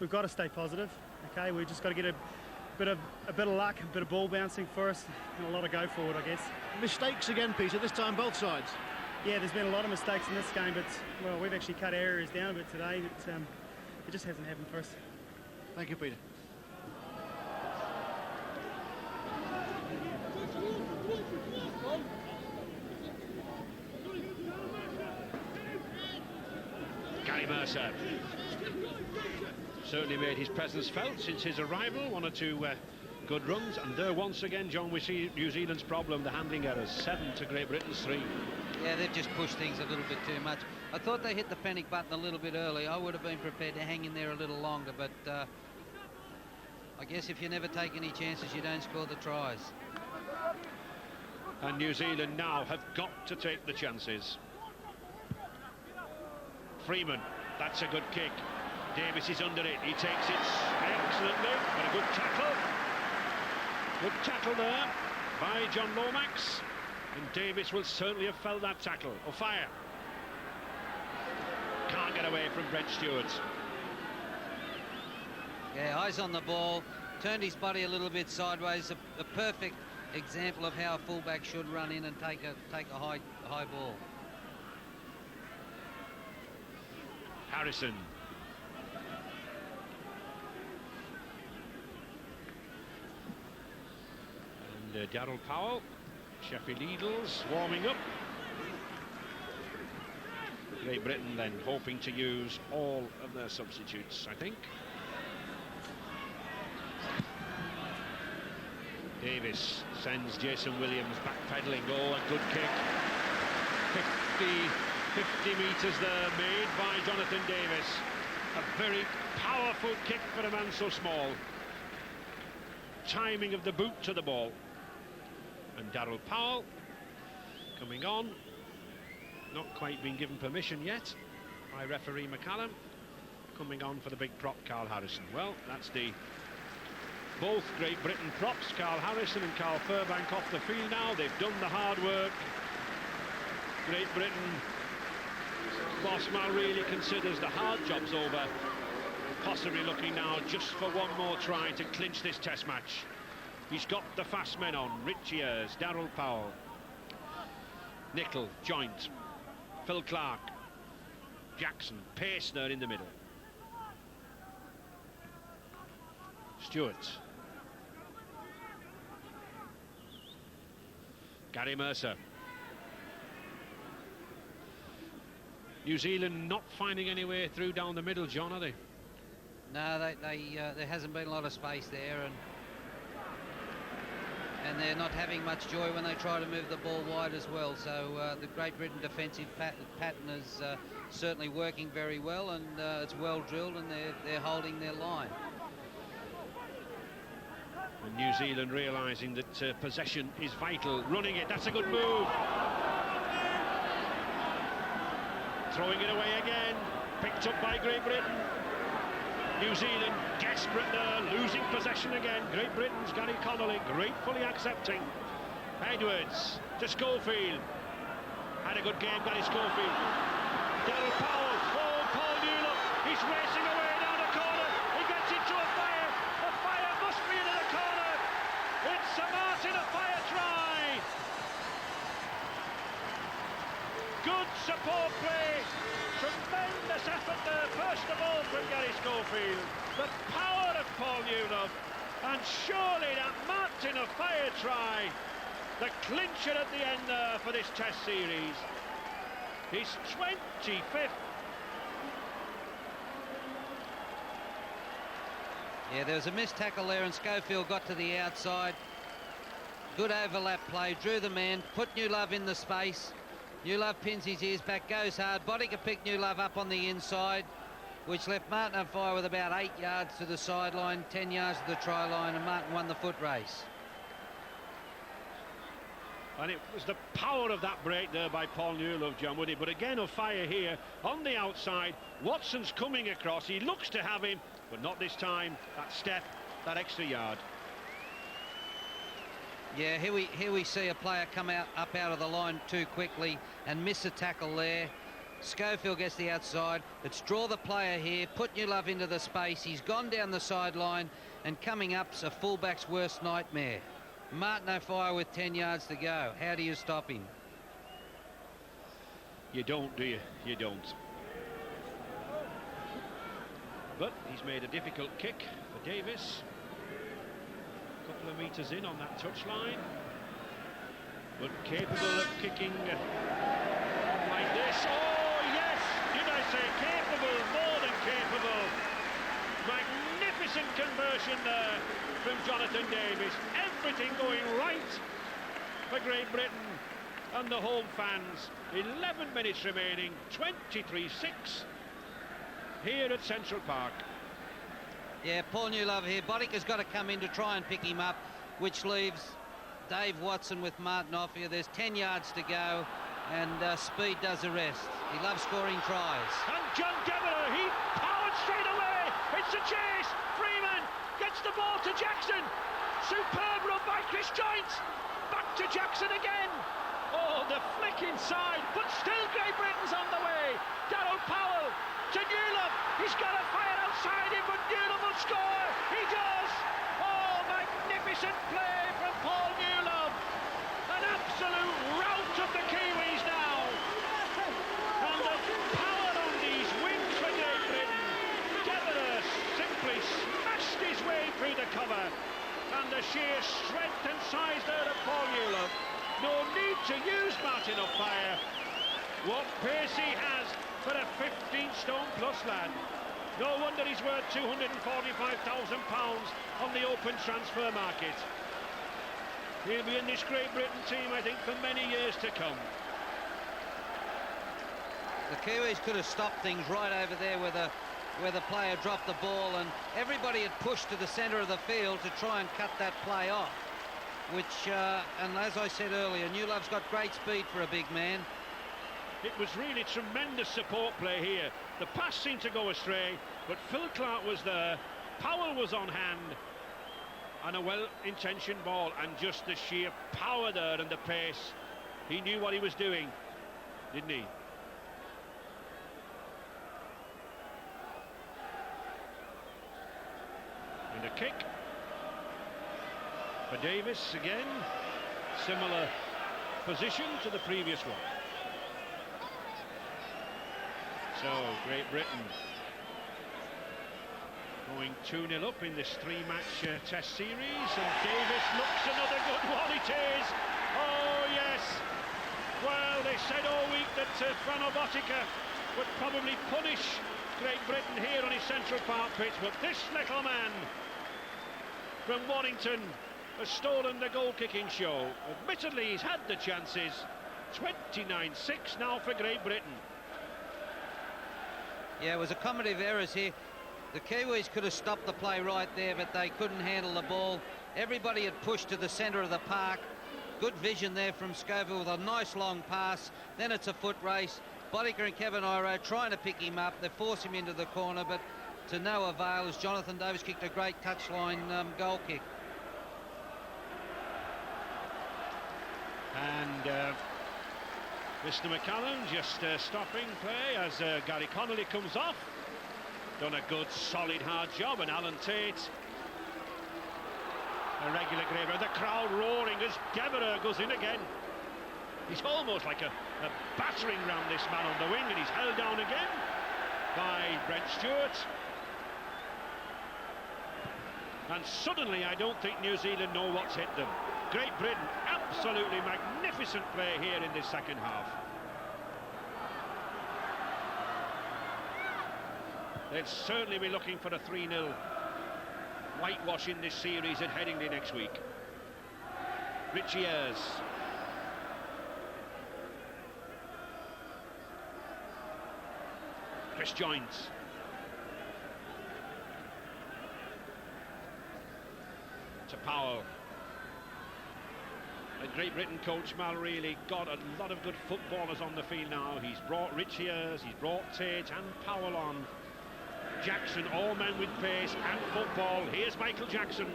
to stay positive. Okay, we've just got to get a bit of luck, a bit of ball bouncing for us, and a lot of go forward, I guess. Mistakes again, Peter, this time both sides. Yeah, there's been a lot of mistakes in this game, but, well, we've actually cut areas down a bit today. It just hasn't happened for us. Thank you, Peter. Gary Mercer certainly made his presence felt since his arrival. One or two good runs, and there once again, John, we see New Zealand's problem, the handling errors. 7 to Great Britain's 3. Yeah, they've just pushed things a little bit too much. I thought they hit the panic button a little bit early. I would have been prepared to hang in there a little longer, but I guess if you never take any chances, you don't score the tries. And New Zealand now have got to take the chances. Freeman, that's a good kick. Davis is under it, he takes it excellently, but a good tackle. Good tackle there by John Lomax. And Davis will certainly have felt that tackle. O'Fire can't get away from Brent Stewart. Yeah, eyes on the ball, turned his body a little bit sideways. A perfect example of how a fullback should run in and take a high ball. Harrison. And Daryl Powell. Sheffield Eagles warming up. Great Britain then hoping to use all of their substitutes, I think. Davis sends Jason Williams backpedaling. Oh, a good kick. 50 metres there made by Jonathan Davis. A very powerful kick for a man so small. Timing of the boot to the ball. And Daryl Powell coming on. Not quite been given permission yet by referee McCallum. Coming on for the big prop, Carl Harrison. Well, that's both Great Britain props, Carl Harrison and Carl Furbank, off the field now. They've done the hard work. Great Britain, Bosma really considers the hard job's over. Possibly looking now just for one more try to clinch this Test match. He's got the fast men on. Richie Ayres, Daryl Powell, Nicol, Joint, Phil Clark, Jackson, pace there in the middle. Stewart. Gary Mercer. New Zealand not finding any way through down the middle, John, are they? No, there hasn't been a lot of space there, and they're not having much joy when they try to move the ball wide as well. So the Great Britain defensive pattern is certainly working very well, and it's well drilled, and they're holding their line. And New Zealand realising that possession is vital. Running it, that's a good move. Throwing it away again, picked up by Great Britain. New Zealand desperate there, losing possession again. Great Britain's Gary Connolly gratefully accepting. Edwards to Schofield. Had a good game, Gary Schofield. Daryl Powell, oh, Paul Newlove, he's racing away down the corner. support play. Tremendous effort there, first of all from Gary Schofield. The power of Paul Newlove, and surely that Martin Offiah try, the clincher at the end there for this Test series. His 25th. Yeah, there was a missed tackle there, and Schofield got to the outside. Good overlap play, drew the man, put Newlove in the space. Newlove pins his ears back, goes hard. Botica picked Newlove up on the inside, which left Martin Offiah with about 8 yards to the sideline, 10 yards to the try line, and Martin won the foot race. And it was the power of that break there by Paul Newlove, John Woody. But again, Offiah here on the outside. Watson's coming across. He looks to have him, but not this time. That step, that extra yard. Yeah, here we see a player come up out of the line too quickly and miss a tackle there. Schofield gets the outside. Let's draw the player here, put Newlove into the space. He's gone down the sideline, and coming up's a fullback's worst nightmare. Martin Offiah with 10 yards to go. How do you stop him? You don't, do you? You don't. But he's made a difficult kick for Davis. A couple of metres in on that touchline. But capable of kicking like this. Oh, yes! Did I say capable? More than capable. Magnificent conversion there from Jonathan Davis. Everything going right for Great Britain and the home fans. 11 minutes remaining, 23-6 here at Central Park. Yeah, Paul Newlove here. Bodica's got to come in to try and pick him up, which leaves Dave Watson with Martin Offiah. There's 10 yards to go, and speed does the rest. He loves scoring tries. And John Devereux, he powered straight away. It's a chase. Freeman gets the ball to Jackson. Superb run by Chris Joynt. Back to Jackson again. Oh, the flick inside, but still Great Britain's on the way. Darryl Powell to Newlove. He's got a fire outside him, but Newlove will score. He does. Oh, magnificent play from Paul Newlove. An absolute rout of the Kiwis now. And the power on these wings for Great Britain. Devereux simply smashed his way through the cover. And the sheer strength and size there of Paul Newlove. No need to use Martin Offiah. What pace he has for a 15-stone-plus lad. No wonder he's worth £245,000 on the open transfer market. He'll be in this Great Britain team, I think, for many years to come. The Kiwis could have stopped things right over there where the player dropped the ball, and everybody had pushed to the centre of the field to try and cut that play off. Which, and as I said earlier, Newlove's got great speed for a big man. It was really tremendous support play here. The pass seemed to go astray, but Phil Clark was there, Powell was on hand, and a well-intentioned ball, and just the sheer power there and the pace. He knew what he was doing, didn't he? And a kick for Davis again. Similar position to the previous one. So Great Britain going 2-0 up in this 3-match Test series, and Davis looks another good one. It is. Oh yes. Well, they said all week that Frano Botica would probably punish Great Britain here on his Central Park pitch, but this little man from Warrington has stolen the goal-kicking show. Admittedly, he's had the chances. 29-6 now for Great Britain. Yeah, it was a comedy of errors here. The Kiwis could have stopped the play right there, but they couldn't handle the ball. Everybody had pushed to the centre of the park. Good vision there from Scoville with a nice long pass. Then it's a foot race. Botica and Kevin Iro trying to pick him up. They force him into the corner, but to no avail as Jonathan Davis kicked a great touchline goal kick. And Mr. McCallum just stopping play as Gary Connolly comes off. Done a good, solid, hard job, and Alan Tate, a regular Graver. The crowd roaring as Devereux goes in again. He's almost like a a battering round this man on the wing, and he's held down again by Brent Stewart. And suddenly I don't think New Zealand know what's hit them. Great Britain, absolutely magnificent play here in this second half. They'll certainly be looking for a 3-0 whitewash in this series at Headingley next week. Richie Ayres. Chris Joynes. To Powell. The Great Britain coach Mal really got a lot of good footballers on the field now. He's brought Richie Ayres, he's brought Tate and Powell on. Jackson, all men with pace and football. Here's Michael Jackson.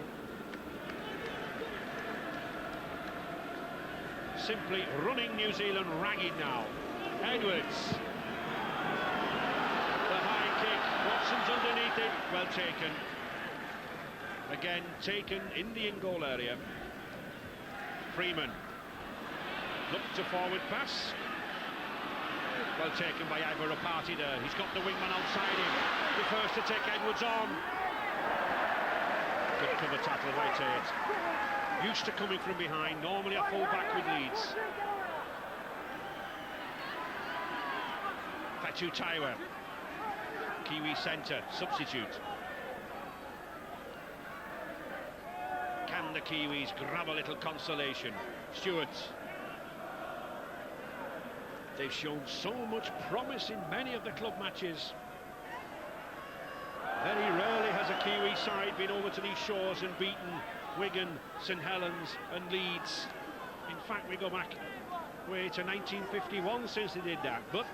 Simply running New Zealand ragged now. Edwards. The high kick. Watson's underneath it. Well taken. Again, taken in the in-goal area. Freeman. Looked to forward pass. Well taken by Ivor Rapati there. He's got the wingman outside him. Prefers to take Edwards on. Good cover tackle by Tate. Used to coming from behind. Normally a full-back with Leeds. Fatu Taiwa. Kiwi centre. Substitute. Can the Kiwis grab a little consolation? Stewart. They've shown so much promise in many of the club matches. Very rarely has a Kiwi side been over to these shores and beaten Wigan, St Helens and Leeds. In fact, we go back way to 1951 since they did that. But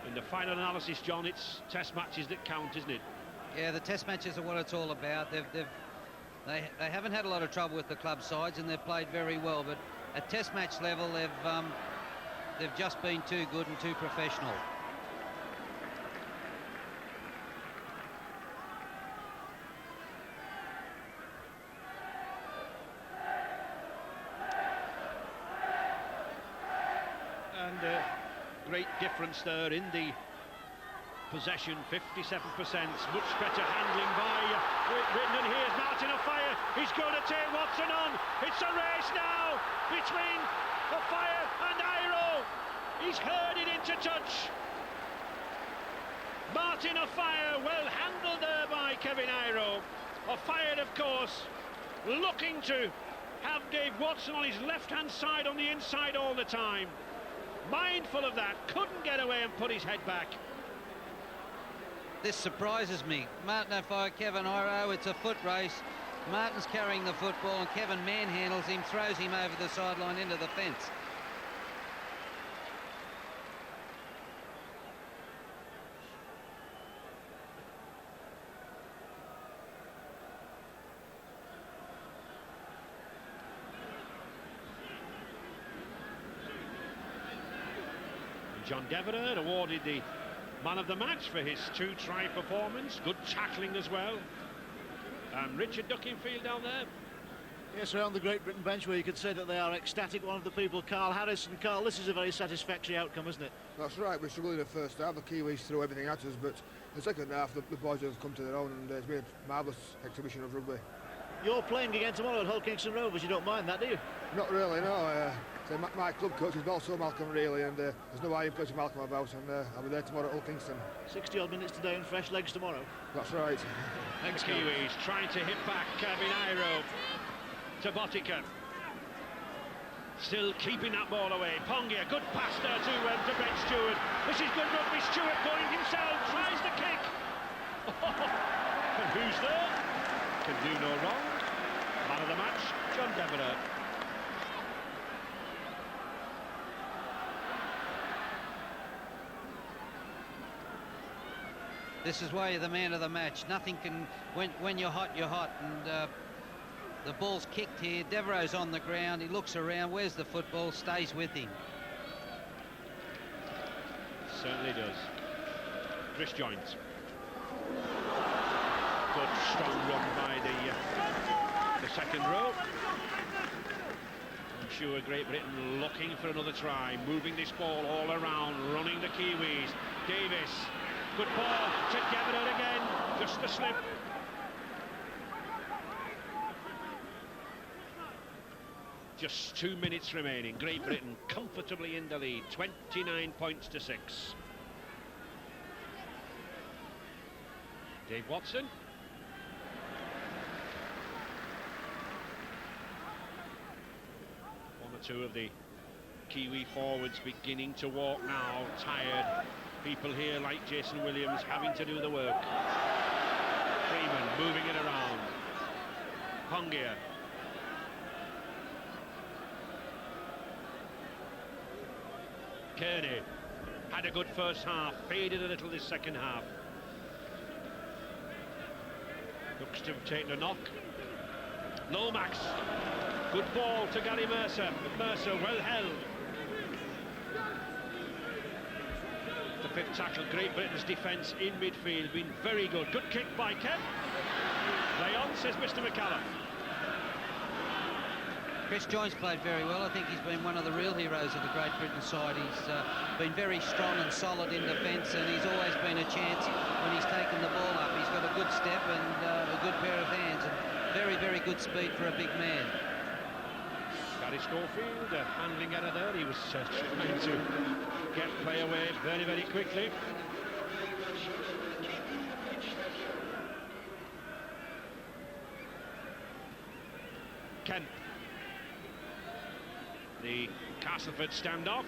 in the final analysis, John, it's test matches that count, isn't it? Yeah, the test matches are what it's all about. They haven't had a lot of trouble with the club sides, and they've played very well. But at test match level, they've just been too good and too professional. And great difference there in the possession, 57%. Much better handling by Great Britain. And here's Martin Offiah. He's going to take Watson on. It's a race now between Offiah and Iro. He's heard it into touch. Martin Offiah, well handled there by Kevin Iro. Offiah, of course, looking to have Dave Watson on his left-hand side on the inside all the time. Mindful of that, couldn't get away and put his head back. This surprises me. Martin Offiah, Kevin Iro, it's a foot race. Martin's carrying the football and Kevin manhandles him, throws him over the sideline into the fence. John Devereux awarded the man of the match for his 2-try performance. Good tackling as well. Richard Duckingfield down there. Yes, around the Great Britain bench where you could say that they are ecstatic. One of the people, Carl Harris. And Carl, this is a very satisfactory outcome, isn't it? That's right. We struggled in the first half. The Kiwis threw everything at us, but the second half the boys have come to their own, and it's been a marvellous exhibition of rugby. You're playing again tomorrow at Hull Kingston Rovers. You don't mind that, do you? Not really, no. So my club coach is also Malcolm, really, and there's no way I'm coaching Malcolm about, and I'll be there tomorrow at Hull Kingston. 60-odd minutes today and fresh legs tomorrow. That's right. Thanks, Kiwis trying to hit back Kevin Iro to Botica. Still keeping that ball away. Pongia, good pass there to Brent Stewart. This is good rugby. Stewart going himself, tries the kick. And who's there? Can do no wrong. Man of the match, John Devereux. This is why you're the man of the match. Nothing can, when you're hot, you're hot. And the ball's kicked here. Devereux's on the ground. He looks around. Where's the football? Stays with him. Certainly does. Chris Joynes. Good strong run by the second row. I'm sure Great Britain looking for another try, moving this ball all around, running the Kiwis. Davis, good ball to Devereux again, just a slip. Just 2 minutes remaining. Great Britain comfortably in the lead, 29 points to 6. Dave Watson. One or two of the Kiwi forwards beginning to walk now, tired. People here like Jason Williams having to do the work. Freeman moving it around. Pongia. Kearney had a good first half, faded a little this second half. Looks to have taken a knock. Lomax, good ball to Gary Mercer, but Mercer well held. The fifth tackle, Great Britain's defence in midfield been very good. Good kick by Kemp. Play on, says Mr. McCallum. Chris Joyce played very well. I think he's been one of the real heroes of the Great Britain side. He's been very strong and solid in defence, and he's always been a chance when he's taken the ball up. He's got a good step and a good pair of hands, and very, very good speed for a big man. Gary Schofield handling out of there. He was trying to get play away very, very quickly. Kemp. The Castleford standoff.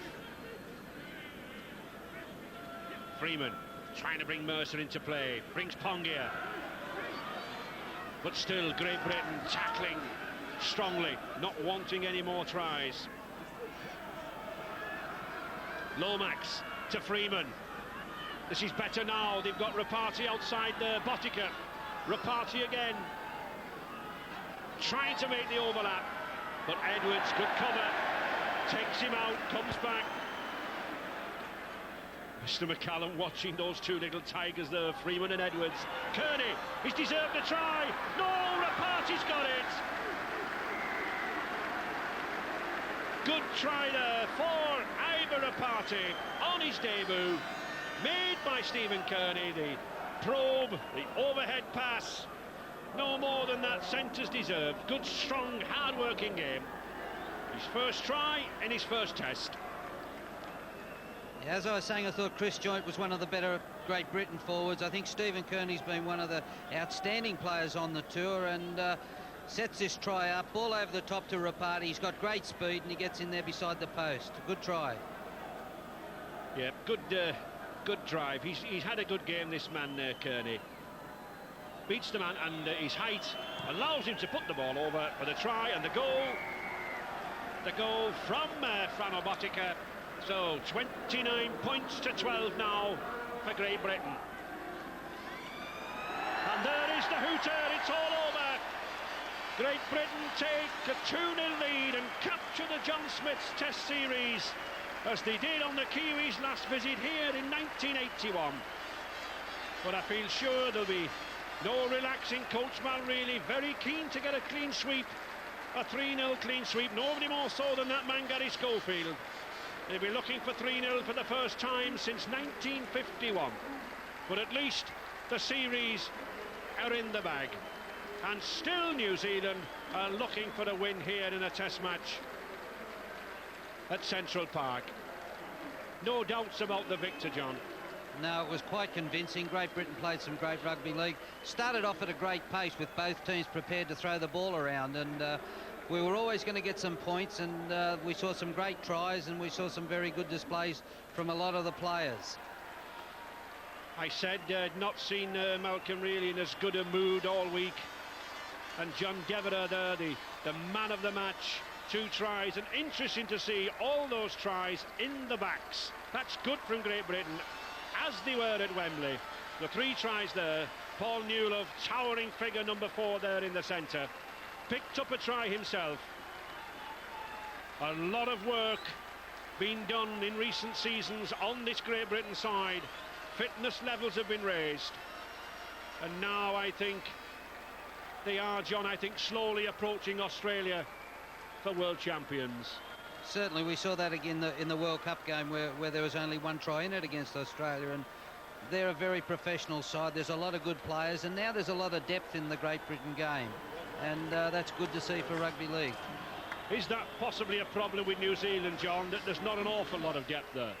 Freeman trying to bring Mercer into play. Brings Pongia. But still Great Britain tackling strongly, not wanting any more tries. Lomax to Freeman. This is better now. They've got Rapati outside there. Botica. Rapati again. Trying to make the overlap. But Edwards, good cover. Takes him out, comes back. Mr. McCallum watching those two little tigers there, Freeman and Edwards. Kearney, he's deserved a try. No, Rapati's got it. Good try there for Ivor Rapati on his debut. Made by Stephen Kearney. The probe, the overhead pass. No more than that centre's deserved. Good, strong, hard-working game. His first try in his first test. As I was saying, I thought Chris Joyce was one of the better Great Britain forwards. I think Stephen Kearney's been one of the outstanding players on the tour, and sets this try up. Ball over the top to Rapati. He's got great speed, and he gets in there beside the post. Good try. Yeah, good drive. He's had a good game, this man, Kearney. Beats the man, and his height allows him to put the ball over for the try and the goal. The goal from Frano Botica. So 29 points to 12 now for Great Britain. And there is the hooter, it's all over. Great Britain take a 2-0 lead and capture the John Smith's Test Series, as they did on the Kiwis' last visit here in 1981. But I feel sure there'll be no relaxing. Coach Mal really very keen to get a clean sweep. A 3-0 clean sweep, nobody more so than that man Gary Schofield. They'll be looking for 3-0 for the first time since 1951. But at least the series are in the bag. And still New Zealand are looking for a win here in a test match at Central Park. No doubts about the victor, John. No, it was quite convincing. Great Britain played some great rugby league. Started off at a great pace with both teams prepared to throw the ball around, and we were always going to get some points, and we saw some great tries, and we saw some very good displays from a lot of the players. I said not seen Malcolm really in as good a mood all week, and John Devereux there, the man of the match. 2 tries, and interesting to see all those tries in the backs. That's good from Great Britain, as they were at Wembley. The 3 tries there. Paul Newlove, towering figure number 4 there in the centre, picked up a try himself. A lot of work been done in recent seasons on this Great Britain side. Fitness levels have been raised, and now I think they are, John, I think slowly approaching Australia for world champions. Certainly, we saw that again in the World Cup game where there was only one try in it against Australia, and they're a very professional side. There's a lot of good players, and now there's a lot of depth in the Great Britain game, and that's good to see for rugby league. Is that possibly a problem with New Zealand, John, that there's not an awful lot of depth there?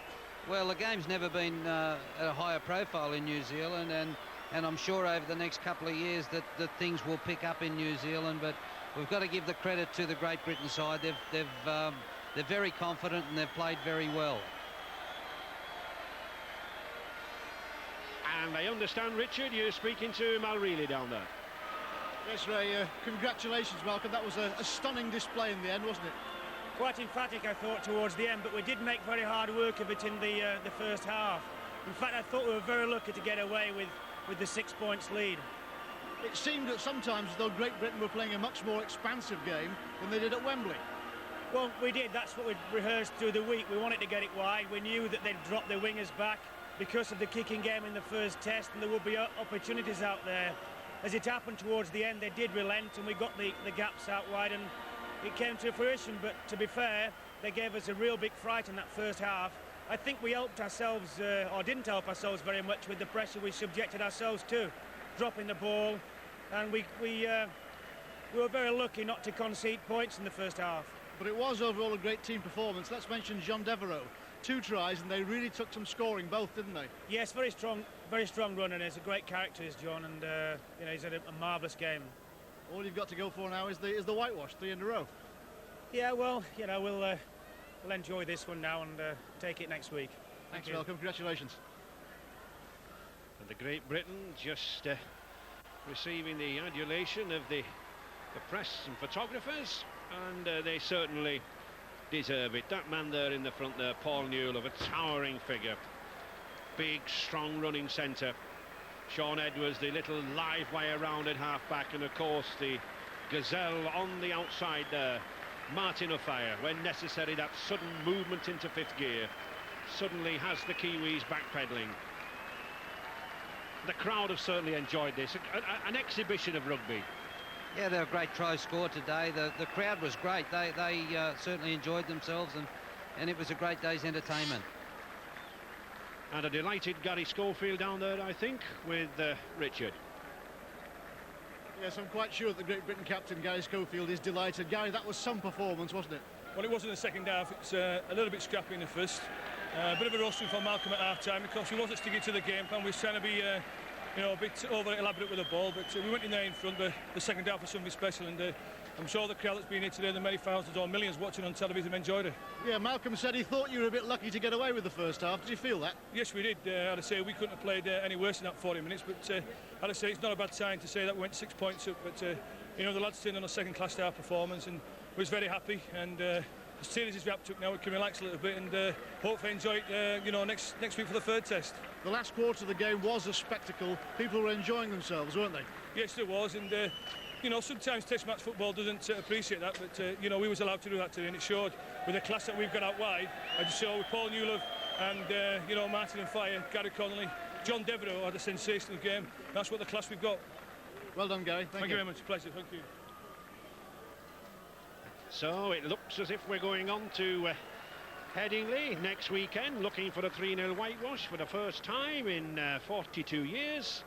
Well, the game's never been at a higher profile in New Zealand, and I'm sure over the next couple of years that things will pick up in New Zealand, but we've got to give the credit to the Great Britain side. They're very confident and they've played very well. And I understand, Richard, you're speaking to Mal Reilly down there. Yes, Ray, congratulations, Malcolm. That was a stunning display in the end, wasn't it? Quite emphatic, I thought, towards the end, but we did make very hard work of it in the first half. In fact, I thought we were very lucky to get away with the 6 points lead. It seemed that sometimes, though, Great Britain were playing a much more expansive game than they did at Wembley. Well, we did. That's what we'd rehearsed through the week. We wanted to get it wide. We knew that they'd drop their wingers back because of the kicking game in the first test, and there would be opportunities out there. As it happened towards the end, they did relent, and we got the gaps out wide, and it came to fruition. But to be fair, they gave us a real big fright in that first half. I think we helped ourselves, or didn't help ourselves very much with the pressure we subjected ourselves to, dropping the ball, and we were very lucky not to concede points in the first half. But it was overall a great team performance. Let's mention John Devereux. 2 tries, and they really took some scoring, both, didn't they? Yes, very strong runner, and he's a great character, is John, and you know, he's had a marvellous game. All you've got to go for now is the whitewash, 3 in a row. Yeah, well, you know, we'll enjoy this one now and take it next week. Thanks, Malcolm. Congratulations. And the Great Britain just receiving the adulation of the press and photographers, and they certainly deserve it. That man there in the front there, Paul Newell, of a towering figure, big, strong running centre. Sean Edwards, the little live wire rounded half-back, and of course the gazelle on the outside there, Martin Offiah. When necessary, that sudden movement into 5th gear suddenly has the Kiwis backpedaling. The crowd have certainly enjoyed this, an exhibition of rugby. Yeah, they were a great try score today. The crowd was great. They certainly enjoyed themselves, and it was a great day's entertainment. And a delighted Gary Schofield down there, I think, with Richard. Yes, I'm quite sure that the Great Britain captain, Gary Schofield, is delighted. Gary, that was some performance, wasn't it? Well, it was in the second half. It's a little bit scrappy in the first. A bit of a roasting for Malcolm at half-time because we wasn't sticking to the game plan. We was trying to be you know, a bit over-elaborate with the ball, but we went in there in front. The second half was something special, and I'm sure the crowd that's been here today, the many thousands or millions watching on television, enjoyed it. Yeah, Malcolm said he thought you were a bit lucky to get away with the first half. Did you feel that? Yes, we did. I'd say we couldn't have played any worse in that 40 minutes, but I'd say it's not a bad sign to say that we went 6 points up, but you know, the lads turned on a second-class star performance, and was very happy, and as series is wrapped up now, we can relax a little bit and hopefully enjoy it, you know, next week for the 3rd test. The last quarter of the game was a spectacle. People were enjoying themselves, weren't they? Yes, there was, and you know, sometimes Test match football doesn't appreciate that, but you know, we was allowed to do that today, and it showed with the class that we've got out wide. I just saw with Paul Newell and you know, Martin Offiah, Gary Connolly, John Devereux had a sensational game. That's what the class we've got. Well done, Gary. Thank you very much. Pleasure. Thank you. So it looks as if we're going on to Headingley next weekend, looking for a 3-0 whitewash for the first time in 42 years.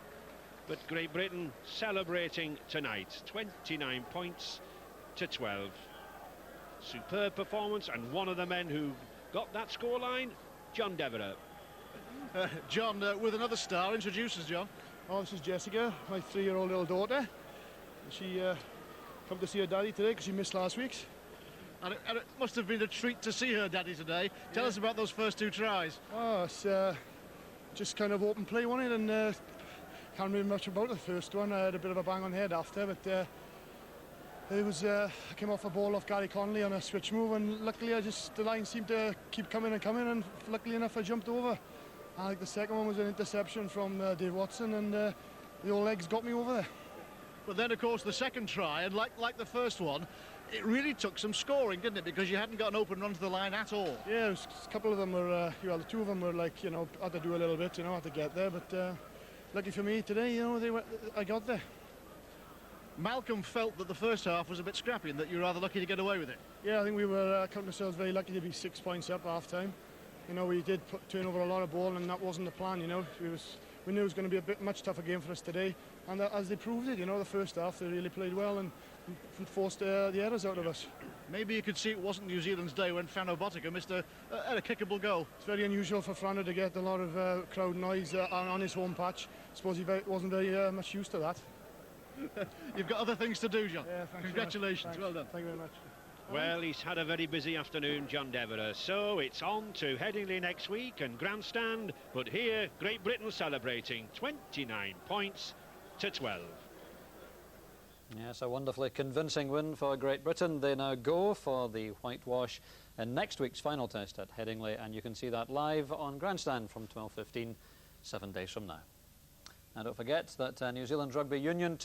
But Great Britain celebrating tonight, 29 points to 12. Superb performance, and one of the men who got that scoreline, John Devereux. John, with another star, introduces John. Oh, this is Jessica, my 3-year-old little daughter. She come to see her daddy today because she missed last week's. And it must have been a treat to see her daddy today. Tell us about those first 2 tries. Oh, it's just kind of open play, wasn't it? And can't remember much about the first one. I had a bit of a bang on the head after, but it was I came off a ball off Gary Connolly on a switch move, and luckily the line seemed to keep coming and coming, and luckily enough I jumped over. I think the second one was an interception from Dave Watson, and the old legs got me over there. But then, of course, the second try, and like the first one, it really took some scoring, didn't it? Because you hadn't got an open run to the line at all. Yeah, a couple of them were, well, the 2 of them were like, you know, had to do a little bit, you know, had to get there. But lucky for me today, you know, I got there. Malcolm felt that the first half was a bit scrappy and that you were rather lucky to get away with it. Yeah, I think we were counting ourselves very lucky to be 6 points up half time. You know, we did turn over a lot of ball, and that wasn't the plan. You know, we knew it was going to be a much tougher game for us today, and as they proved it, you know, the first half they really played well and forced the errors out of us. Maybe you could see it wasn't New Zealand's day when Frano Botica missed a kickable goal. It's very unusual for Frano to get a lot of crowd noise on his home patch. I suppose he wasn't very much used to that. You've got other things to do, John. Yeah, thanks. Congratulations, well done. Thank you very much. Well, he's had a very busy afternoon, John Devereux. So it's on to Headingley next week and Grandstand. But here, Great Britain celebrating 29 points to 12. Yes, a wonderfully convincing win for Great Britain. They now go for the whitewash in next week's final test at Headingley, and you can see that live on Grandstand from 12:15, 7 days from now. And don't forget that New Zealand Rugby Union